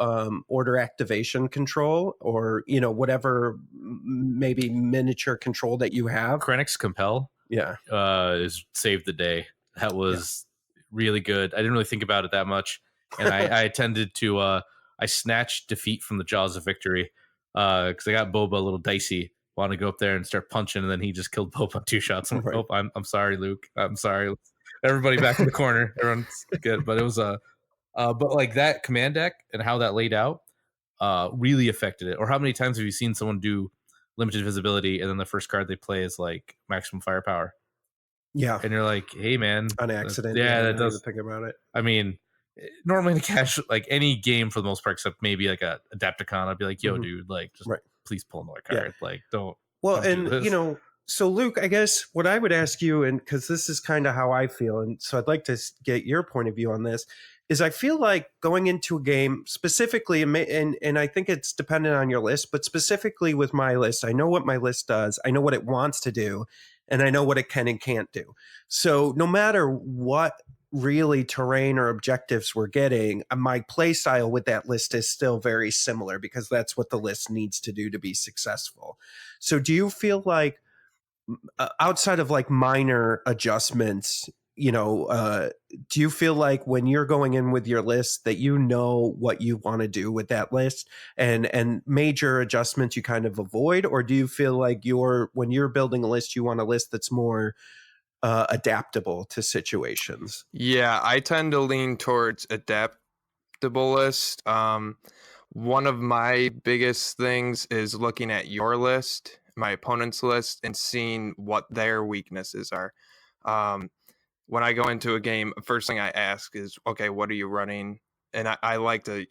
order activation control, or whatever maybe miniature control that you have, Krennic's Compel is saved the day. That was really good. I didn't really think about it that much, and I tended to I snatched defeat from the jaws of victory because I got Boba a little dicey. Wanted to go up there and start punching, and then he just killed Boba on 2 shots. I'm like, oh, I'm sorry, Luke. I'm sorry. Everybody back in the corner. Everyone's good, but it was but like that command deck and how that laid out really affected it. Or how many times have you seen someone do limited visibility and then the first card they play is like maximum firepower? Yeah, and you're like, hey man, on accident. That does think about it. I mean, normally in a cash, like any game for the most part, except maybe like a Adepticon, I'd be like, yo, dude, like just please pull another card. Like don't. Well, don't and so Luke, I guess what I would ask you, and because this is kind of how I feel, and so I'd like to get your point of view on this, is I feel like going into a game specifically, and I think it's dependent on your list, but specifically with my list, I know what my list does, I know what it wants to do, and I know what it can and can't do. So no matter what really terrain or objectives we're getting, my play style with that list is still very similar, because that's what the list needs to do to be successful. So do you feel like outside of like minor adjustments, do you feel like when you're going in with your list that you know what you want to do with that list, and major adjustments you kind of avoid? Or do you feel like when you're building a list, you want a list that's more adaptable to situations? Yeah, I tend to lean towards adaptable list. One of my biggest things is looking at your list, my opponent's list, and seeing what their weaknesses are. When I go into a game, first thing I ask is, okay, what are you running? And I like to,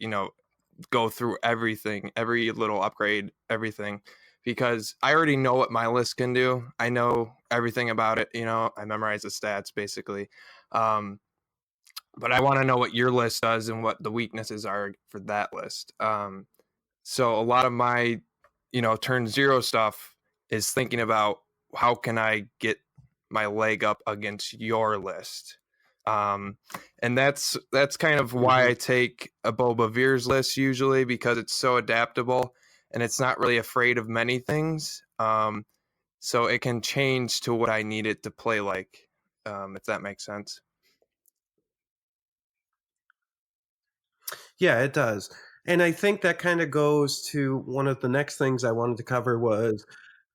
go through everything, every little upgrade, everything, because I already know what my list can do. I know everything about it. I memorize the stats basically. But I want to know what your list does and what the weaknesses are for that list. So a lot of my, turn zero stuff is thinking about how can I get my leg up against your list. And that's kind of why I take a Boba Veer's list usually, because it's so adaptable and it's not really afraid of many things. So it can change to what I need it to play like, if that makes sense. Yeah, it does. And I think that kind of goes to one of the next things I wanted to cover was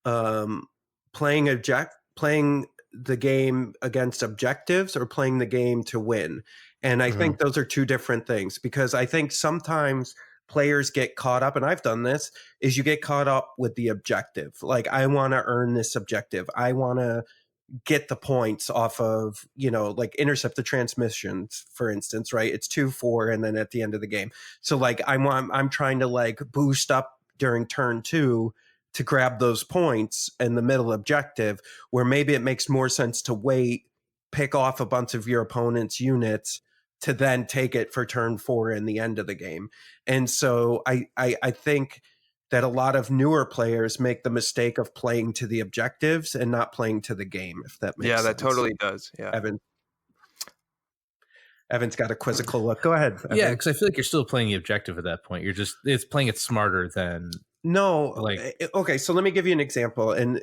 um, playing the game against objectives or playing the game to win. And I think those are two different things, because I think sometimes players get caught up, and I've done this, is you get caught up with the objective. Like, I want to earn this objective. I want to get the points off of, like intercept the transmissions, for instance, right? It's 2-4, and then at the end of the game. So like I'm trying to like boost up during turn 2 to grab those points in the middle objective, where maybe it makes more sense to wait, pick off a bunch of your opponent's units to then take it for turn 4 in the end of the game. And so I think that a lot of newer players make the mistake of playing to the objectives and not playing to the game, if that makes sense. Yeah, that totally does. Yeah. Evan's got a quizzical look. Go ahead, Evan. Yeah, because I feel like you're still playing the objective at that point. It's playing it smarter than No, like. Okay, so let me give you an example, and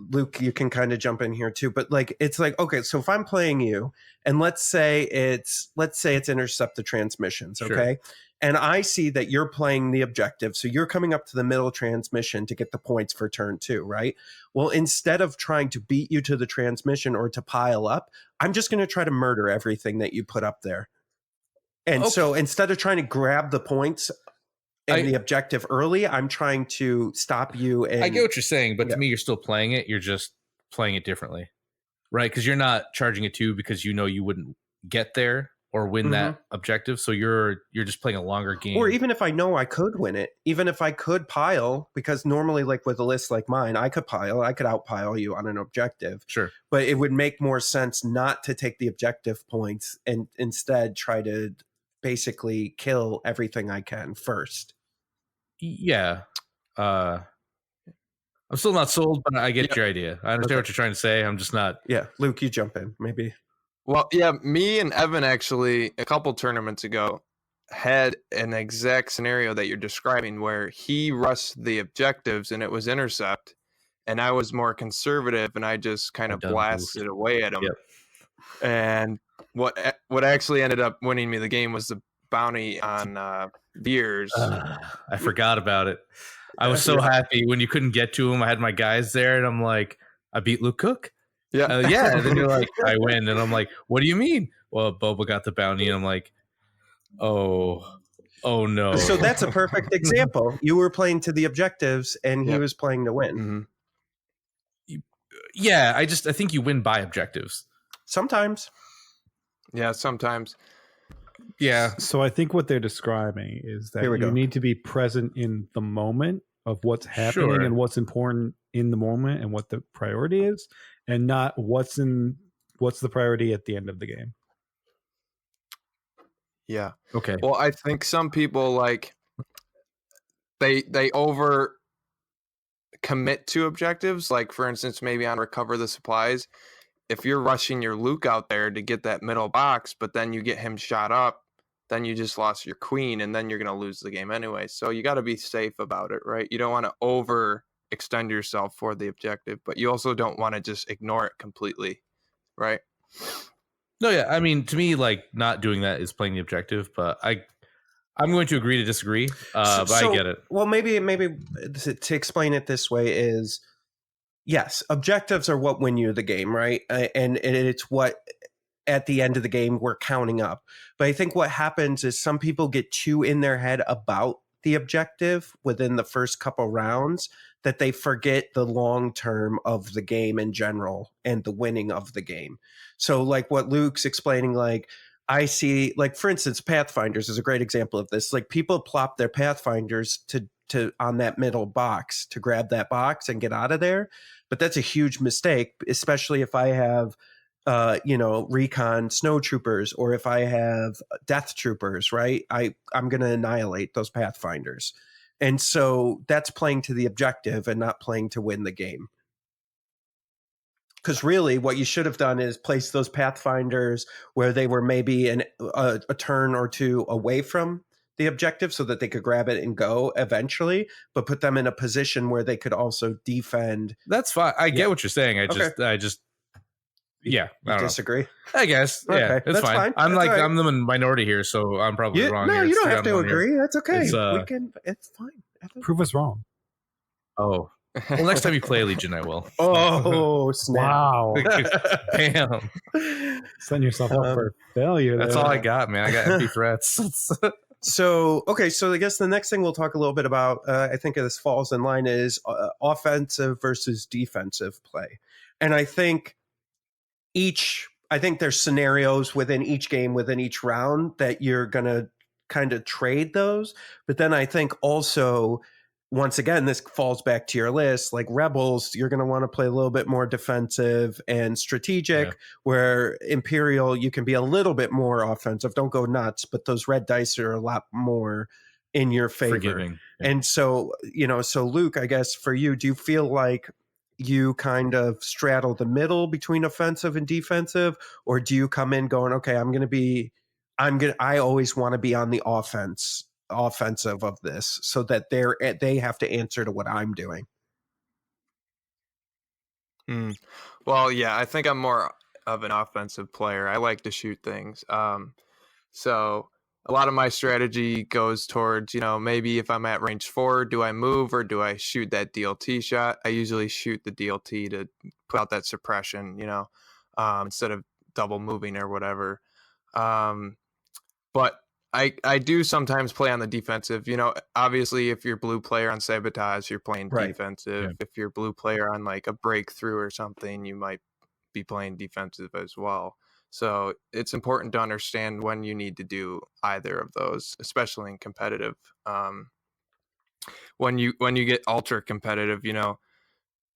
Luke, you can kind of jump in here too. But like, it's like, okay, so if I'm playing you, and let's say it's intercept the transmissions, okay, and I see that you're playing the objective, so you're coming up to the middle transmission to get the points for turn 2, right? Well, instead of trying to beat you to the transmission or to pile up, I'm just going to try to murder everything that you put up there. And so instead of trying to grab the points and the objective early, I'm trying to stop you. And I get what you're saying, but to me, you're still playing it. You're just playing it differently, right? Because you're not charging it 2 because you know you wouldn't get there or win that objective. So you're just playing a longer game. Or even if I know I could win it, even if I could pile, because normally, like with a list like mine, I could outpile you on an objective. Sure. But it would make more sense not to take the objective points and instead try to basically kill everything I can first. Yeah. I'm still not sold, but I get your idea. I understand what you're trying to say. I'm just not. Yeah. Luke, you jump in, maybe. Well, yeah, me and Evan actually a couple tournaments ago had an exact scenario that you're describing, where he rushed the objectives and it was intercept, and I was more conservative and I just kind of blasted away at him. Yep. And what actually ended up winning me the game was the bounty on beers. I forgot about it. I was so happy when you couldn't get to him. I had my guys there, and I'm like, I beat Luke Cook. Yeah. Yeah. And then you're like, I win. And I'm like, what do you mean? Well, Boba got the bounty. And I'm like, oh no. So that's a perfect example. You were playing to the objectives and he was playing to win. Yeah. I think you win by objectives. Sometimes. Yeah, sometimes. Yeah. So I think what they're describing is that you need to be present in the moment of what's happening and what's important in the moment and what the priority is, and not what's the priority at the end of the game. Yeah. Okay. Well, I think some people like they over commit to objectives. Like, for instance, maybe on recover the supplies. If you're rushing your Luke out there to get that middle box, but then you get him shot up, then you just lost your queen, and then you're going to lose the game anyway. So you got to be safe about it, right? You don't want to over extend yourself for the objective, but you also don't want to just ignore it completely, right? No, yeah. I mean, to me, like not doing that is playing the objective, but I'm going to agree to disagree. But I get it. Well, maybe to explain it this way is, yes, objectives are what win you the game, right? And it's what at the end of the game we're counting up. But I think what happens is some people get too in their head about the objective within the first couple rounds that they forget the long term of the game in general and the winning of the game. So like what Luke's explaining, like I see, like for instance, Pathfinders is a great example of this. Like people plop their Pathfinders to on that middle box to grab that box and get out of there. But that's a huge mistake, especially if I have recon snow troopers, or if I have death troopers, right? I'm going to annihilate those Pathfinders. And so that's playing to the objective and not playing to win the game. Because really what you should have done is place those Pathfinders where they were maybe a turn or two away from the objective so that they could grab it and go eventually, but put them in a position where they could also defend. That's fine. I get what you're saying. I just You I don't disagree? know. I guess. Okay, Yeah, it's that's fine. fine. I'm That's all right. I'm the minority here, so I'm probably wrong. No, here. you don't Stay have to on one here. agree. That's okay. It's, We can. It's fine. Prove us wrong. Oh. Well, next time you play Legion, I will. Oh snap! Wow. Damn. Setting yourself up for failure. That's there. all I got, man. I got empty threats. So I guess the next thing we'll talk a little bit about, I think this falls in line, is offensive versus defensive play, and I think there's scenarios within each game, within each round, that you're gonna kind of trade those, but then I think also, once again, this falls back to your list. Like Rebels, you're going to want to play a little bit more defensive and strategic, where Imperial, you can be a little bit more offensive. Don't go nuts, but those red dice are a lot more in your favor. Forgiving. And so, so Luke, I guess for you, do you feel like you kind of straddle the middle between offensive and defensive, or do you come in going, okay, I always want to be on the offensive of this, so that they have to answer to what I'm doing? Well, yeah, I think I'm more of an offensive player. I like to shoot things. So a lot of my strategy goes towards, maybe if I'm at range 4, do I move or do I shoot that DLT shot? I usually shoot the DLT to put out that suppression, instead of double moving or whatever. But I do sometimes play on the defensive. Obviously, if you're blue player on sabotage, you're playing defensive. Yeah. If you're blue player on like a breakthrough or something, you might be playing defensive as well. So it's important to understand when you need to do either of those, especially in competitive. When you get ultra competitive,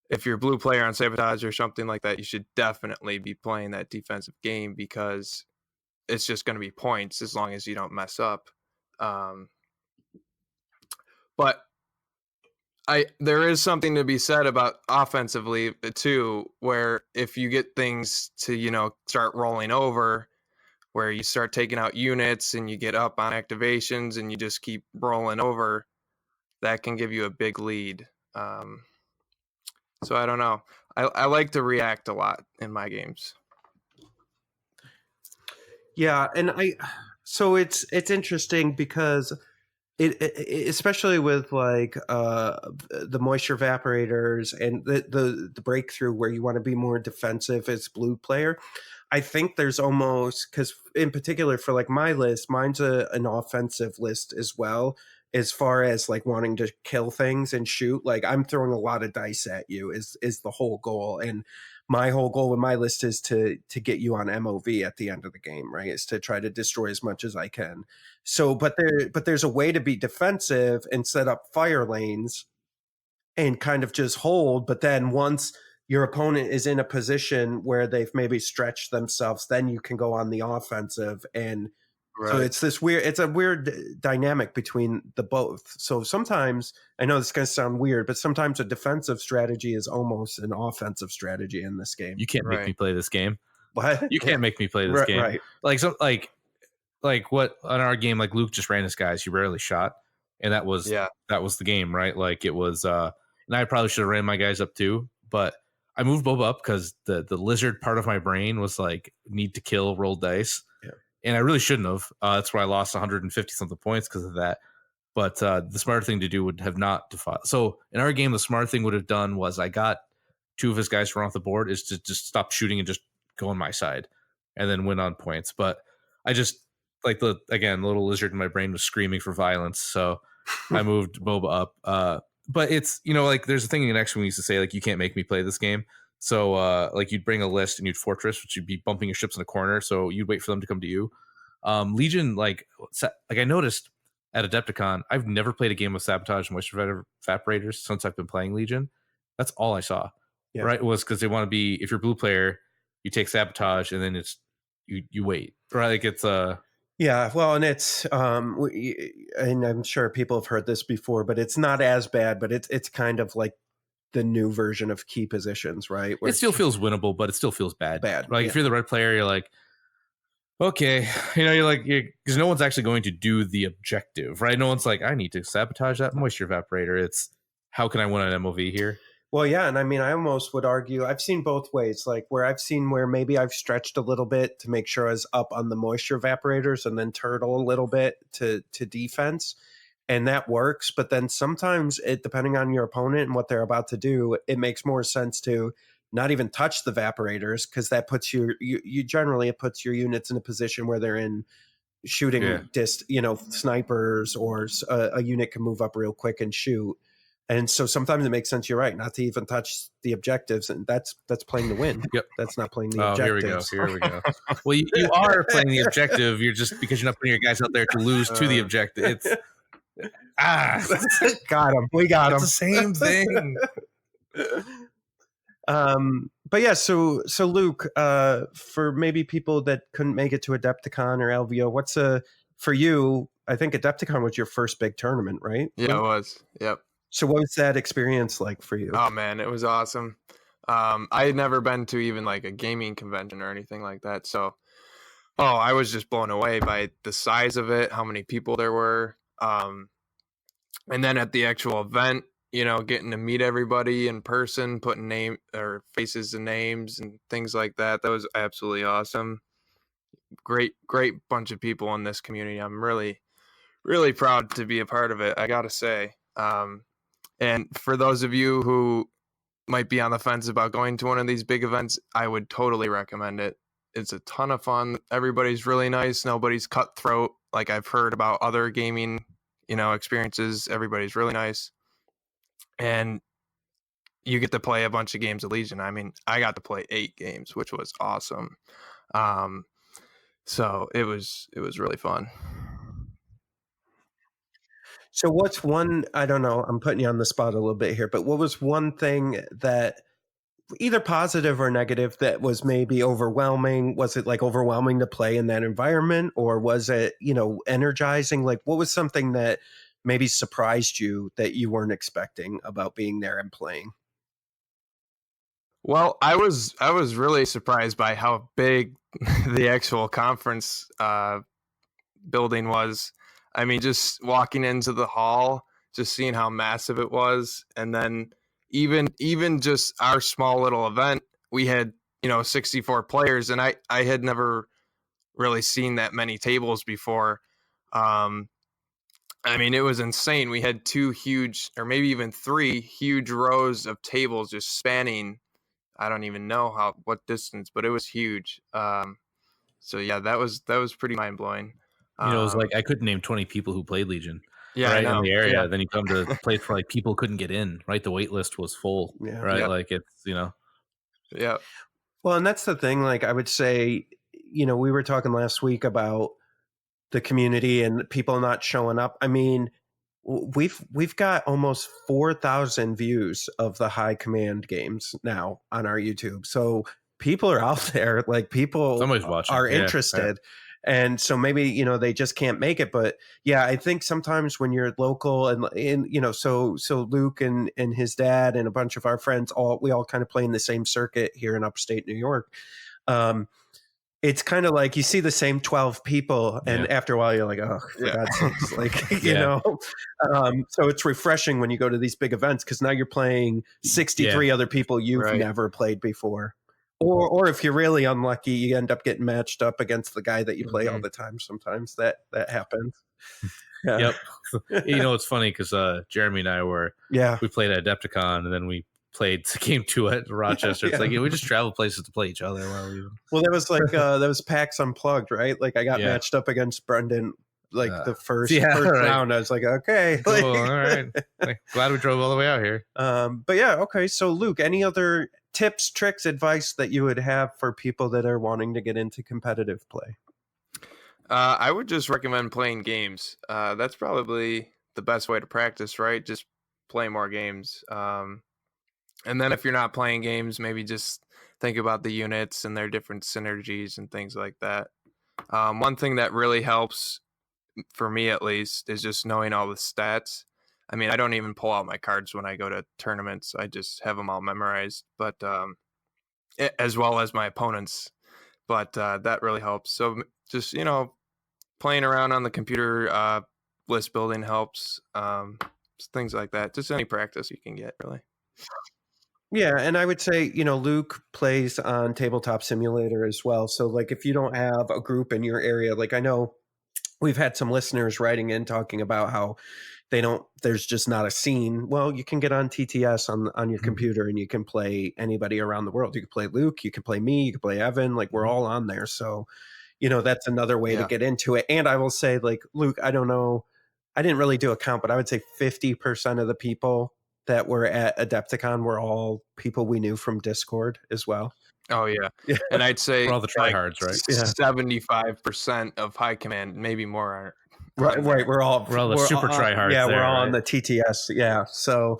if you're blue player on sabotage or something like that, you should definitely be playing that defensive game, because it's just going to be points as long as you don't mess up. But there is something to be said about offensively too, where if you get things to, start rolling over, where you start taking out units and you get up on activations and you just keep rolling over, that can give you a big lead. So I don't know. I like to react a lot in my games. Yeah, and so it's interesting because it especially with like the moisture evaporators and the breakthrough, where you want to be more defensive as blue player. I think there's almost, because in particular for like my list, mine's an offensive list as well, as far as like wanting to kill things and shoot. Like I'm throwing a lot of dice at you is the whole goal. And my whole goal with my list is to get you on MOV at the end of the game, right? Is to try to destroy as much as I can. So, but there's a way to be defensive and set up fire lanes and kind of just hold. But then once your opponent is in a position where they've maybe stretched themselves, then you can go on the offensive. And so it's a weird dynamic between the both. So sometimes, I know this is going to sound weird, but sometimes a defensive strategy is almost an offensive strategy in this game. You can't make me play this game. What? You can't make me play this game. Right. Like what on our game, like Luke just ran his guys, he rarely shot. And that was the game, right? Like it was and I probably should have ran my guys up too, but I moved Boba up because the lizard part of my brain was like need to kill, roll dice, and I really shouldn't have. That's where I lost 150 something points because of that. But the smart thing to do would have not defiled. So in our game, the smart thing would have done was I got 2 of his guys to run off the board is to just stop shooting and just go on my side and then win on points. But I just like the little lizard in my brain was screaming for violence. So I moved Boba up. But it's, like there's a thing in X when we used to say, like, you can't make me play this game. So like you'd bring a list and you'd fortress, which you'd be bumping your ships in a corner. So you'd wait for them to come to you. Legion, like I noticed at Adepticon, I've never played a game with sabotage and moisture evaporators since I've been playing Legion. That's all I saw. Yeah. Right? Was because they want to be, if you're a blue player, you take sabotage and then it's you wait. Right? Like it's yeah, well, and it's and I'm sure people have heard this before, but it's not as bad, but it's kind of like the new version of key positions, right? Where it still feels winnable, but it still feels bad. Like if you're the red player, you're like, okay, you're like, because no one's actually going to do the objective, right? No one's like, I need to sabotage that moisture evaporator. It's how can I win an MOV here? Well, yeah, and I mean, I almost would argue I've seen both ways. Like where maybe I've stretched a little bit to make sure I was up on the moisture evaporators and then turtle a little bit to defense, and that works. But then sometimes depending on your opponent and what they're about to do, it makes more sense to not even touch the evaporators because that puts you generally it puts your units in a position where they're in shooting snipers, or a unit can move up real quick and shoot. And so sometimes it makes sense, you're right, not to even touch the objectives, and that's playing to win. Yep. That's not playing the objectives. Here we go. Well, you are playing the objective. You're just because you're not putting your guys out there to lose to the objective. It's got him. We got him. It's the same thing. But yeah, so Luke, for maybe people that couldn't make it to Adepticon or LVO, for you? I think Adepticon was your first big tournament, right? Yeah, it was. Yep. So what was that experience like for you? Oh man, it was awesome. I had never been to even like a gaming convention or anything like that. So, I was just blown away by the size of it, how many people there were. And then at the actual event, getting to meet everybody in person, putting name or faces and names and things like that. That was absolutely awesome. Great bunch of people in this community. I'm really, really proud to be a part of it, I gotta say. And for those of you who might be on the fence about going to one of these big events, I would totally recommend it. It's a ton of fun. Everybody's really nice. Nobody's cutthroat like I've heard about other gaming, experiences. Everybody's really nice. And you get to play a bunch of games of Legion. I mean, I got to play 8 games, which was awesome. So it was really fun. So what's one, I don't know, I'm putting you on the spot a little bit here, but what was one thing that either positive or negative that was maybe overwhelming? Was it like overwhelming to play in that environment, or was it, energizing? Like what was something that maybe surprised you that you weren't expecting about being there and playing? Well, I was really surprised by how big the actual conference building was. I mean, just walking into the hall, just seeing how massive it was, and then even just our small little event, we had 64 players, and I had never really seen that many tables before. I mean, it was insane. We had 2 huge, or maybe even 3 huge rows of tables just spanning. I don't even know what distance, but it was huge. So yeah, that was pretty mind blowing. It was like I couldn't name 20 people who played Legion, right in the area. Yeah. Then you come to a place where like people couldn't get in, right? The wait list was full, right? Yep. Like it's yeah. Well, and that's the thing. Like I would say, we were talking last week about the community and people not showing up. I mean, we've got almost 4,000 views of the High Command games now on our YouTube. So people are out there. Like people are interested. Yeah. And so maybe, they just can't make it. But yeah, I think sometimes when you're local and so Luke and his dad and a bunch of our friends, we all kind of play in the same circuit here in upstate New York. it's kind of like you see the same 12 people, and after a while you're like, oh, for God's sakes, like, you know. So it's refreshing when you go to these big events because now you're playing 63 other people you've never played before. Or if you're really unlucky, you end up getting matched up against the guy that you play all the time. Sometimes that happens. Yeah. Yep. You know, it's funny because Jeremy and I we played at Adepticon, and then we played game 2 at Rochester. It's like we just travel places to play each other while we. Well, that was like that was PAX Unplugged, right? Like I got matched up against Brendan like the first round. I was like, okay, cool, all right. Glad we drove all the way out here. But yeah, okay. So Luke, any other tips, tricks, advice that you would have for people that are wanting to get into competitive play? I would just recommend playing games. That's probably the best way to practice, right? Just play more games. And then if you're not playing games, maybe just think about the units and their different synergies and things like that. One thing that really helps, for me at least, is just knowing all the stats. I mean, I don't even pull out my cards when I go to tournaments. I just have them all memorized, but as well as my opponents. But that really helps. So just, you know, playing around on the computer, list building helps. Things like that. Just any practice you can get, really. Yeah, and I would say, you know, Luke plays on Tabletop Simulator as well. So, like, if you don't have a group in your area, like I know we've had some listeners writing in talking about how there's just not a scene. Well, you can get on TTS on your computer and you can play anybody around the world. You can play Luke, you can play me, you can play Evan. Like, we're all on there. So, you know, that's another way to get into it. And I will say, like, Luke, I don't know, I didn't really do a count, but I would say 50% of the people that were at Adepticon were all people we knew from Discord as well. Oh yeah. And I'd say for all the tryhards, right? 75% of high command, maybe more, are right. We're all the super tryhards. Yeah, we're all on the TTS. Yeah. So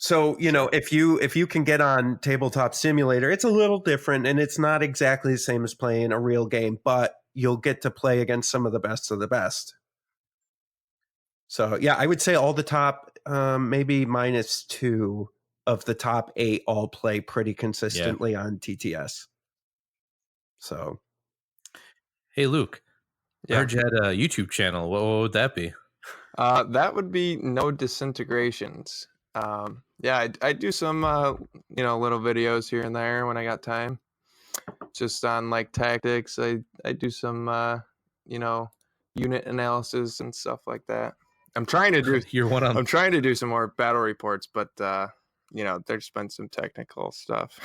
So, you know, if you can get on Tabletop Simulator, it's a little different, and it's not exactly the same as playing a real game, but you'll get to play against some of the best of the best. So yeah, I would say all the top, maybe -2 of the top 8 all play pretty consistently on TTS. So, hey Luke, I heard you had a YouTube channel. What would that be? That would be No Disintegrations. I do some you know, little videos here and there when I got time, just on like tactics. I do some you know, unit analysis and stuff like that. I'm trying to do some more battle reports, but you know, there's been some technical stuff.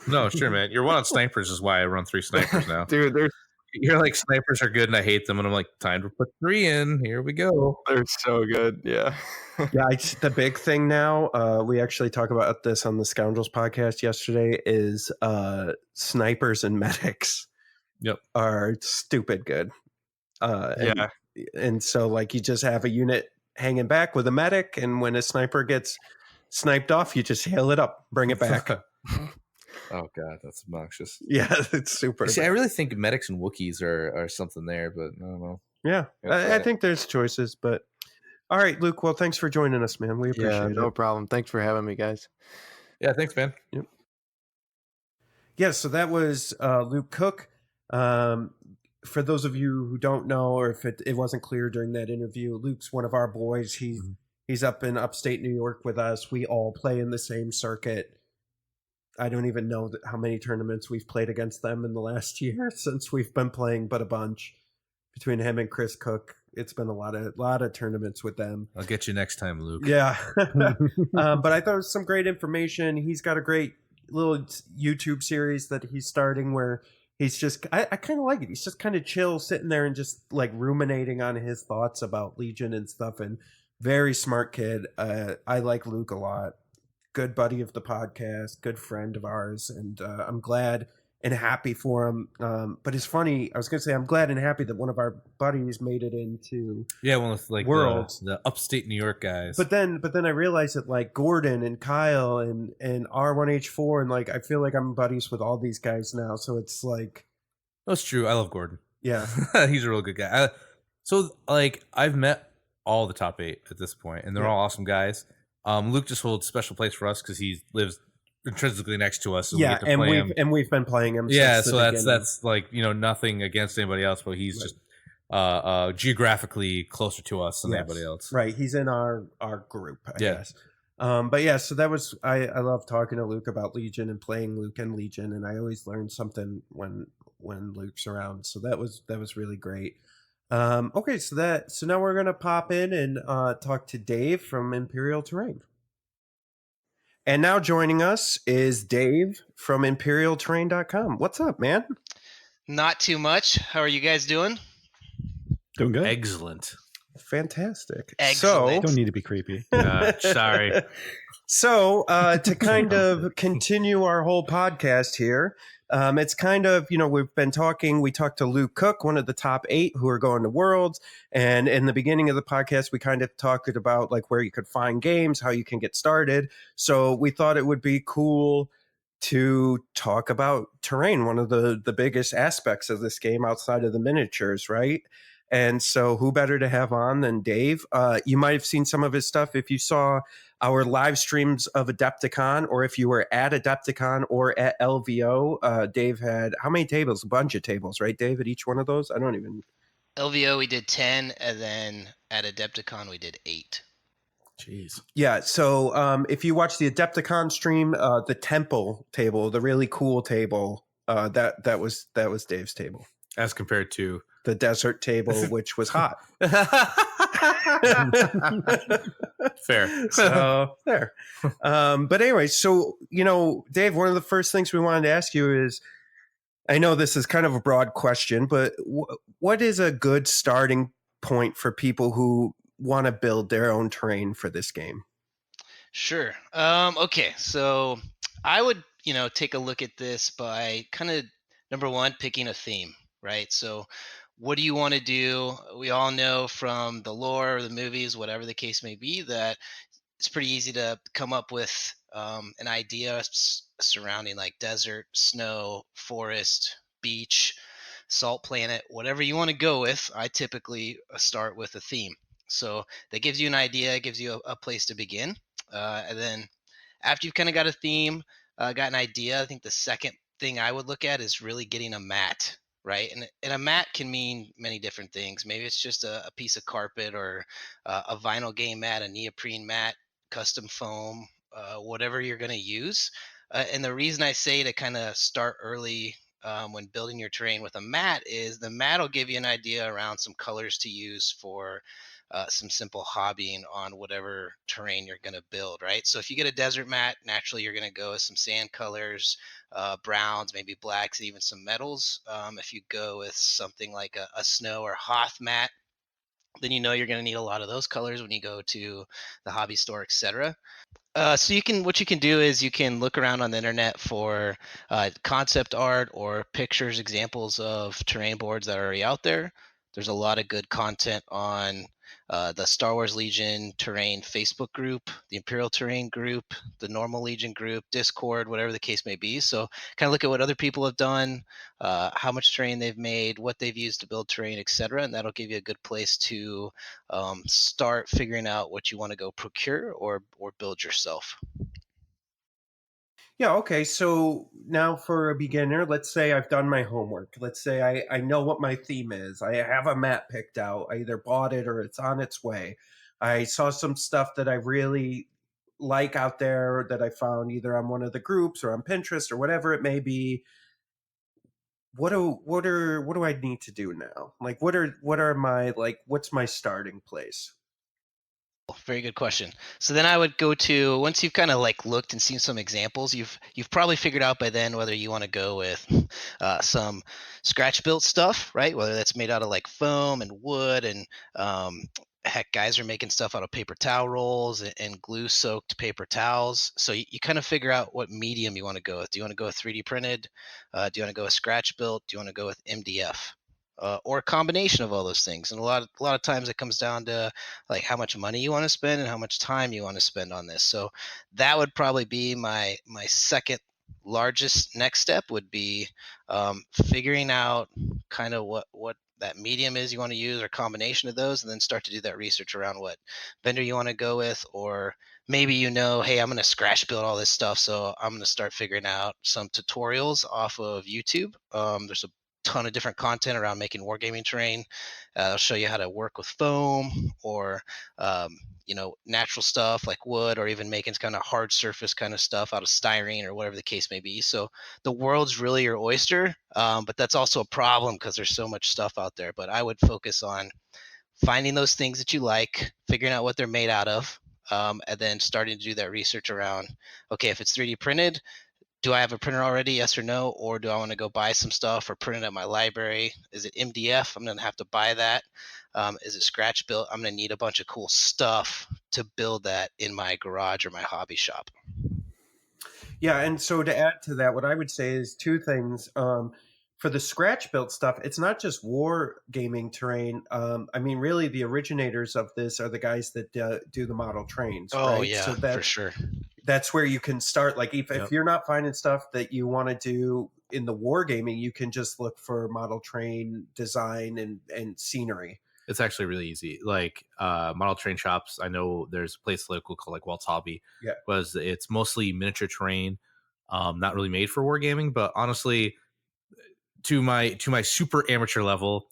No, sure, man. You're one on snipers is why I run 3 snipers now. Dude, you're like, snipers are good and I hate them, and I'm like, time to put 3 in. Here we go. They're so good. Yeah. Yeah, the big thing now, we actually talk about this on the Scoundrels podcast yesterday, is snipers and medics are stupid good. And so, like, you just have a unit hanging back with a medic, and when a sniper gets sniped off, you just heal it up, bring it back. Oh god, that's obnoxious. Yeah, it's super. See, I really think medics and Wookiees are something there, but I don't know. Yeah, I think there's choices, but all right, Luke. Well, thanks for joining us, man. We appreciate it. No problem. Thanks for having me, guys. Yeah, thanks, man. Yep. Yeah, so that was Luke Cook. For those of you who don't know, or if it wasn't clear during that interview, Luke's one of our boys. He's up in upstate New York with us. We all play in the same circuit. I don't even know how many tournaments we've played against them in the last year since we've been playing, but a bunch. Between him and Chris Cook, it's been a lot of tournaments with them. I'll get you next time, Luke. Yeah. But I thought it was some great information. He's got a great little YouTube series that he's starting where he's just, I kind of like it. He's just kind of chill, sitting there and just like ruminating on his thoughts about Legion and stuff. And very smart kid. I like Luke a lot. Good buddy of the podcast, good friend of ours. And I'm glad and happy for him. But it's funny, I was going to say, I'm glad and happy that one of our buddies made it into one of like Worlds. The upstate New York guys. But then I realized that like Gordon and Kyle and R1H4 and like I feel like I'm buddies with all these guys now. So it's like, that's true. I love Gordon. Yeah, he's a real good guy. So like I've met all the top 8 at this point, and they're all awesome guys. Luke just holds a special place for us because he lives intrinsically next to us, so we Yeah, get to play him. we've been playing him. Yeah, since the so that's beginning. like, you know, nothing against anybody else, but he's just geographically closer to us than anybody else. Right, he's in our group, I Yeah. guess. But yeah, so that was I love talking to Luke about Legion and playing Luke and Legion, and I always learn something when Luke's around. So that was really great. Okay, so now we're gonna pop in and talk to Dave from Imperial Terrain. And now joining us is Dave from ImperialTerrain.com. What's up, man? Not too much. How are you guys doing? Doing good. Excellent. Fantastic. Excellent. Don't need to be creepy. Sorry. So to kind of continue our whole podcast here, it's kind of, you know, we talked to Luke Cook, one of the top 8 who are going to Worlds. And in the beginning of the podcast, we kind of talked about like where you could find games, how you can get started. So we thought it would be cool to talk about terrain, one of the biggest aspects of this game outside of the miniatures, right? And so who better to have on than Dave? You might have seen some of his stuff if you saw our live streams of Adepticon, or if you were at Adepticon or at LVO. Dave had how many tables? A bunch of tables, right, Dave, at each one of those? I don't even... LVO we did 10, and then at Adepticon we did 8. Jeez. Yeah, so if you watch the Adepticon stream, the temple table, the really cool table, that was Dave's table. As compared to The desert table, which was hot. fair. So there. But anyway, so, you know, Dave, one of the first things we wanted to ask you is, I know this is kind of a broad question, but what is a good starting point for people who want to build their own terrain for this game? Sure. Okay, so I would, take a look at this by kind of, number one, picking a theme, right? So what do you want to do? We all know from the lore or the movies, whatever the case may be, that it's pretty easy to come up with an idea surrounding like desert, snow, forest, beach, salt planet, whatever you want to go with. I typically start with a theme. So that gives you an idea, gives you a place to begin. And then after you've kind of got a theme, got an idea, I think the second thing I would look at is really getting a mat, right? And a mat can mean many different things. Maybe it's just a piece of carpet or a vinyl game mat, a neoprene mat, custom foam, whatever you're going to use. And the reason I say to kind of start early when building your terrain with a mat is the mat will give you an idea around some colors to use for some simple hobbying on whatever terrain you're going to build, right? So if you get a desert mat, naturally you're going to go with some sand colors, browns, maybe blacks, even some metals. If you go with something like a snow or heath mat, then you know you're going to need a lot of those colors when you go to the hobby store, etc. So what you can do is you can look around on the internet for concept art or pictures, examples of terrain boards that are already out there. There's a lot of good content on the Star Wars Legion Terrain Facebook group, the Imperial Terrain group, the Normal Legion group, Discord, whatever the case may be. So kind of look at what other people have done, how much terrain they've made, what they've used to build terrain, etc. And that'll give you a good place to start figuring out what you want to go procure or build yourself. Yeah, okay. So now for a beginner, let's say I've done my homework. Let's say I know what my theme is. I have a map picked out. I either bought it or it's on its way. I saw some stuff that I really like out there that I found either on one of the groups or on Pinterest or whatever it may be. What do I need to do now? Like what's my starting place? Very good question. So then I would go to, once you've kind of like looked and seen some examples, you've probably figured out by then whether you want to go with some scratch built stuff, right? Whether that's made out of like foam and wood and heck, guys are making stuff out of paper towel rolls and glue soaked paper towels. So you kind of figure out what medium you want to go with. Do you want to go with 3D printed? Do you want to go with scratch built? Do you want to go with MDF? Or a combination of all those things. And a lot of times it comes down to like how much money you want to spend and how much time you want to spend on this. So that would probably be my second largest next step would be figuring out kind of what that medium is you want to use or combination of those, and then start to do that research around what vendor you want to go with or maybe hey, I'm going to scratch build all this stuff, so I'm going to start figuring out some tutorials off of YouTube. There's a ton of different content around making wargaming terrain. I'll show you how to work with foam or natural stuff like wood, or even making kind of hard surface kind of stuff out of styrene or whatever the case may be. So the world's really your oyster, but that's also a problem because there's so much stuff out there. But I would focus on finding those things that you like, figuring out what they're made out of, and then starting to do that research around, okay, if it's 3D printed, do I have a printer already? Yes or no? Or do I want to go buy some stuff or print it at my library? Is it MDF? I'm going to have to buy that. Is it scratch built? I'm going to need a bunch of cool stuff to build that in my garage or my hobby shop. Yeah, and so to add to that, what I would say is two things. For the scratch built stuff, it's not just war gaming terrain. I mean, really, the originators of this are the guys that do the model trains. Oh, right? yeah, So for sure. that's where you can start. Like, if you're not finding stuff that you want to do in the war gaming, you can just look for model train design and scenery. It's actually really easy. Like model train shops, I know there's a place local called like Walt's Hobby. Yeah. It's mostly miniature terrain, not really made for wargaming, but honestly, to my super amateur level,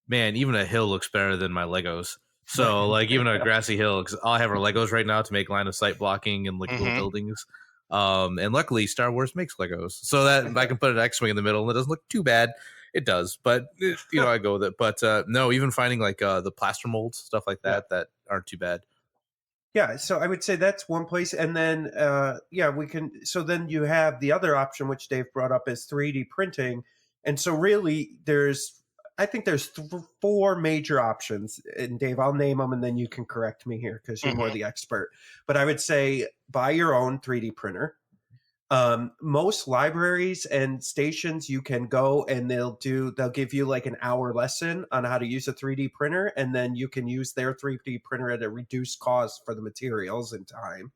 man, even a hill looks better than my Legos. So like even a grassy hill, because all I have are Legos right now to make line of sight blocking and like little buildings. And luckily Star Wars makes Legos, so that I can put an X-wing in the middle and it doesn't look too bad. It does, but I go with it. But no, even finding like the plaster molds, stuff like that, that aren't too bad. Yeah, so I would say that's one place, and then we can. So then you have the other option, which Dave brought up, is 3D printing, and so really I think there's four major options, and Dave, I'll name them, and then you can correct me here because you're more the expert. But I would say buy your own 3D printer. Most libraries and stations, you can go and they'll give you like an hour lesson on how to use a 3D printer, and then you can use their 3D printer at a reduced cost for the materials and time.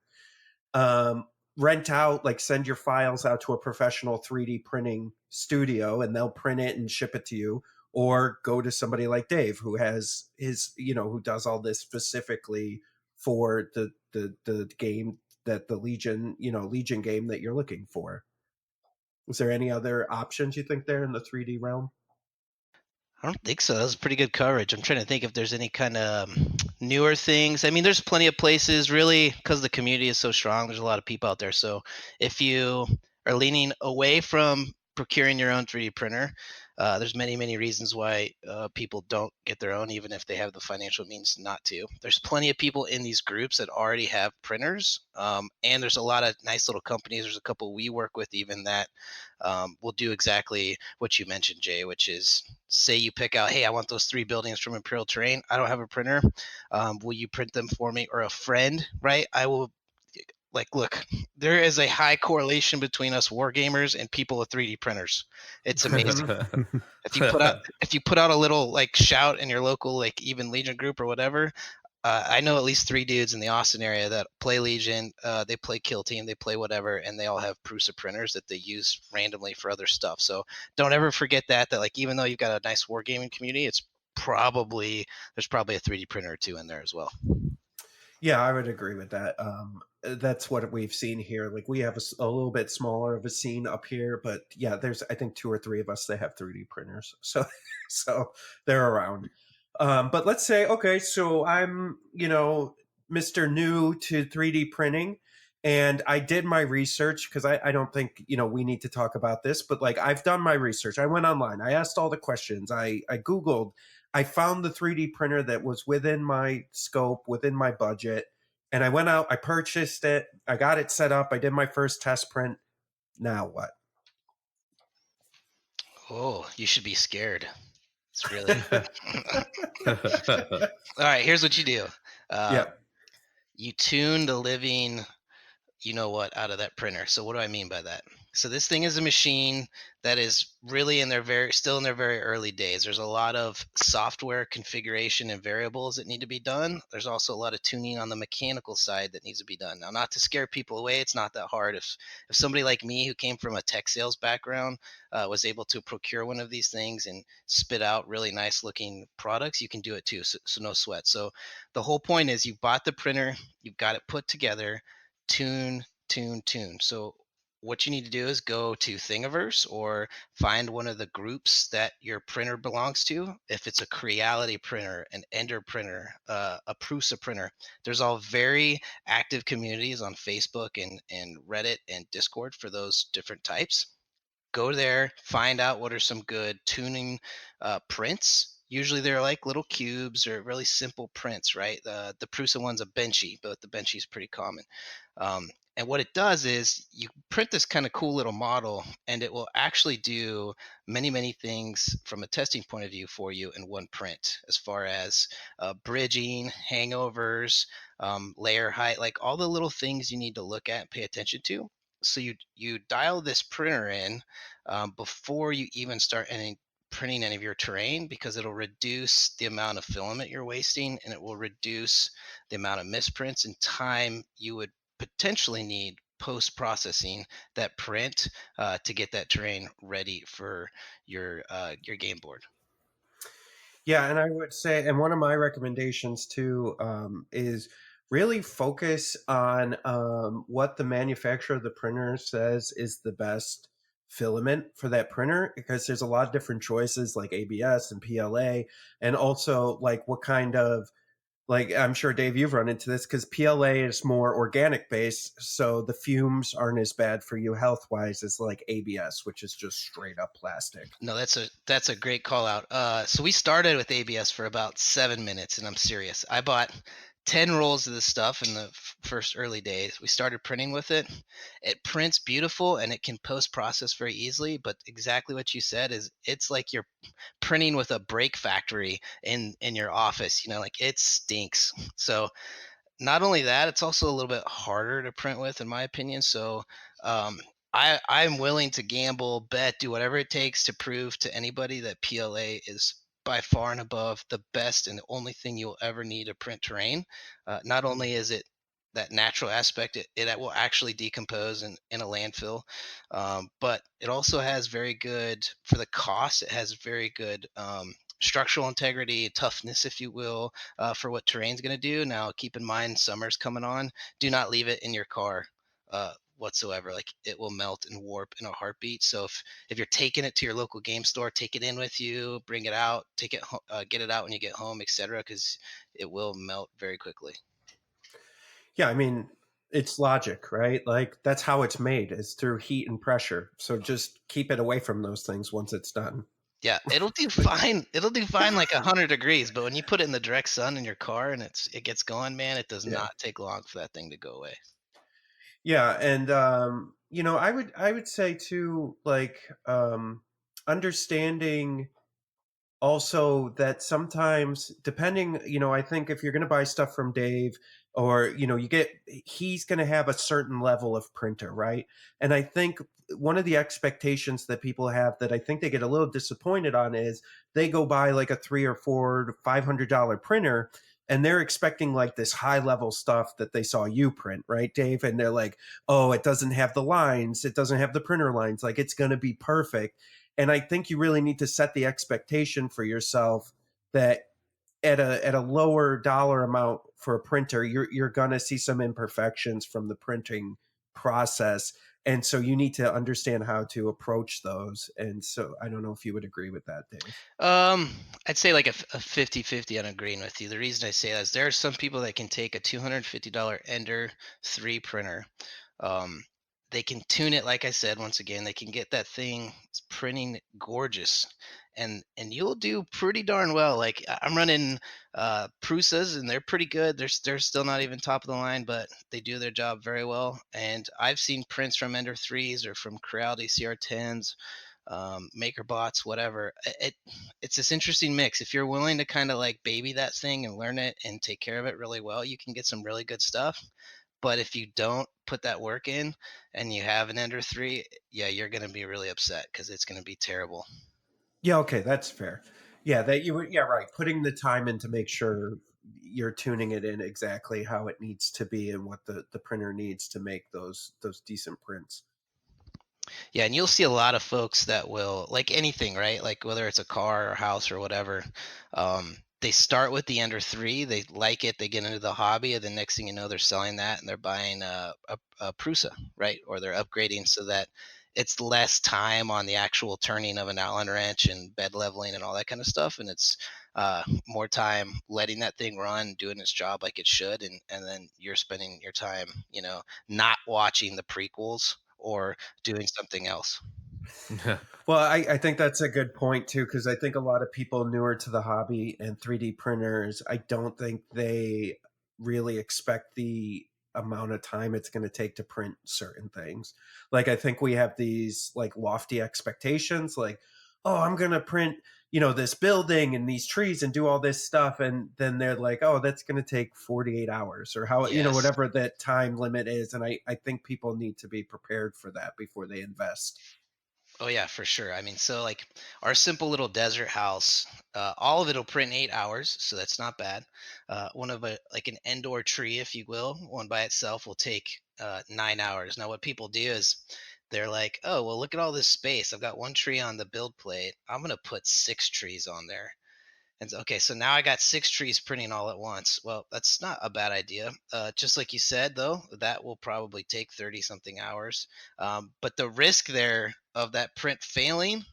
Rent out, like send your files out to a professional 3D printing studio and they'll print it and ship it to you, or go to somebody like Dave who has who does all this specifically for the game, that the Legion game that you're looking for. Is there any other options you think there in the 3D realm? I don't think so. That was pretty good coverage. I'm trying to think if there's any kind of newer things. I mean, there's plenty of places, really, because the community is so strong. There's a lot of people out there. So if you are leaning away from procuring your own 3D printer, there's many, many reasons why people don't get their own, even if they have the financial means not to. There's plenty of people in these groups that already have printers, and there's a lot of nice little companies. There's a couple we work with even that will do exactly what you mentioned, Jay, which is say you pick out, hey, I want those 3 buildings from Imperial Terrain. I don't have a printer. Will you print them for me? Or a friend, right? I will. Like, look, there is a high correlation between us war gamers and people with 3D printers. It's amazing. If you put out a little like shout in your local like even Legion group or whatever, I know at least 3 dudes in the Austin area that play Legion. They play Kill Team, they play whatever, and they all have Prusa printers that they use randomly for other stuff. So don't ever forget that like even though you've got a nice wargaming community, there's probably a 3D printer or two in there as well. Yeah, I would agree with that. That's what we've seen here. Like we have a little bit smaller of a scene up here, but yeah, there's I think 2 or 3 of us that have 3D printers, so they're around. But let's say, okay, so I'm Mr. New to 3D printing, and I did my research because I don't think we need to talk about this, but like I've done my research. I went online, I asked all the questions, I Googled. I found the 3D printer that was within my scope, within my budget, and I went out, I purchased it, I got it set up, I did my first test print. Now what? Oh, you should be scared. It's really all right. Here's what you do. Yeah. You tune the living you know what out of that printer. So what do I mean by that? So this thing is a machine that is really still in their very early days. There's a lot of software configuration and variables that need to be done. There's also a lot of tuning on the mechanical side that needs to be done. Now, not to scare people away, it's not that hard. If somebody like me who came from a tech sales background was able to procure one of these things and spit out really nice looking products, you can do it too. So no sweat. So the whole point is you bought the printer, you've got it put together, tune, tune, tune. So what you need to do is go to Thingiverse or find one of the groups that your printer belongs to. If it's a Creality printer, an Ender printer, a Prusa printer, there's all very active communities on Facebook and Reddit and Discord for those different types. Go there, find out what are some good tuning prints. Usually they're like little cubes or really simple prints, right? The Prusa one's a benchy, but the benchy is pretty common. And what it does is you print this kind of cool little model, and it will actually do many, many things from a testing point of view for you in one print, as far as bridging, hangovers, layer height, like all the little things you need to look at and pay attention to. So you dial this printer in before you even start printing any of your terrain, because it'll reduce the amount of filament you're wasting, and it will reduce the amount of misprints and time you would potentially need post processing that print to get that terrain ready for your game board. Yeah, and I would say, and one of my recommendations too is really focus on what the manufacturer of the printer says is the best filament for that printer, because there's a lot of different choices like ABS and PLA, and also like what kind of, like, I'm sure Dave, you've run into this because PLA is more organic based, so the fumes aren't as bad for you health wise as like ABS, which is just straight up plastic. No, that's a great call out. So we started with ABS for about 7 minutes, and I'm serious. I bought 10 rolls of this stuff in the first early days. We started printing with it. It prints beautiful and it can post process very easily, but exactly what you said is it's like you're printing with a brake factory in your office, like it stinks. So not only that, it's also a little bit harder to print with, in my opinion. So I'm willing to gamble, bet, do whatever it takes to prove to anybody that PLA is by far and above the best and the only thing you'll ever need to print terrain. Not only is it that natural aspect, it will actually decompose in a landfill, but it also has very good, for the cost, it has very good structural integrity, toughness, if you will, for what terrain's going to do. Now, keep in mind, summer's coming on. Do not leave it in your car whatsoever. Like, it will melt and warp in a heartbeat. So if you're taking it to your local game store, take it in with you, bring it out, get it out when you get home, etc., because it will melt very quickly. Yeah, I mean, it's logic, right? Like that's how it's made, is through heat and pressure. So just keep it away from those things once it's done. Yeah, it'll do fine. It'll do fine like 100 degrees, but when you put it in the direct sun in your car and it gets going, man, it does Yeah. not take long for that thing to go away. Yeah, and I would say too, like understanding also that sometimes, depending, I think if you're going to buy stuff from Dave, or he's going to have a certain level of printer, right? And I think one of the expectations that people have that I think they get a little disappointed on is they go buy like a $300 or $500 printer, and they're expecting like this high level stuff that they saw you print, right, Dave? And they're like, oh, it doesn't have the lines, it doesn't have the printer lines, like it's going to be perfect. And I think you really need to set the expectation for yourself that at a lower dollar amount for a printer, you're going to see some imperfections from the printing process. And so you need to understand how to approach those. And so I don't know if you would agree with that, Dave. I'd say like a 50-50 on agreeing with you. The reason I say that is there are some people that can take a $250 Ender 3 printer. They can tune it, like I said, once again, they can get that thing printing gorgeous, and you'll do pretty darn well. Like I'm running Prusas, and they're pretty good. They're still not even top of the line, but they do their job very well. And I've seen prints from Ender 3s or from Creality CR10s, MakerBots, whatever. It's this interesting mix. If you're willing to kind of like baby that thing and learn it and take care of it really well, you can get some really good stuff. But if you don't put that work in and you have an Ender 3, yeah, you're going to be really upset because it's going to be terrible. Yeah, okay, that's fair. Yeah, that you would, yeah, right. Putting the time in to make sure you're tuning it in exactly how it needs to be and what the printer needs to make those decent prints. Yeah, and you'll see a lot of folks that will, like anything, right? Like whether it's a car or house or whatever, they start with the Ender 3, they like it, they get into the hobby, and the next thing you know, they're selling that and they're buying a Prusa, right? Or they're upgrading so that it's less time on the actual turning of an Allen wrench and bed leveling and all that kind of stuff, and it's more time letting that thing run, doing its job like it should, and then you're spending your time, not watching the prequels or doing something else. Well, I think that's a good point too, because I think a lot of people newer to the hobby and 3D printers, I don't think they really expect the amount of time it's going to take to print certain things. Like I think we have these like lofty expectations, like, oh, I'm going to print, this building and these trees and do all this stuff, and then they're like, oh, that's going to take 48 hours or how, Yes. whatever that time limit is, and I think people need to be prepared for that before they invest. Oh yeah, for sure. I mean, so like our simple little desert house, all of it'll print 8 hours, so that's not bad. One of a like an indoor tree, if you will, one by itself will take 9 hours. Now, what people do is they're like, oh well, look at all this space. I've got one tree on the build plate. I'm gonna put 6 trees on there. And okay, so now I got 6 trees printing all at once. Well, that's not a bad idea. Just like you said, though, that will probably take 30 something hours. But the risk there of that print failing,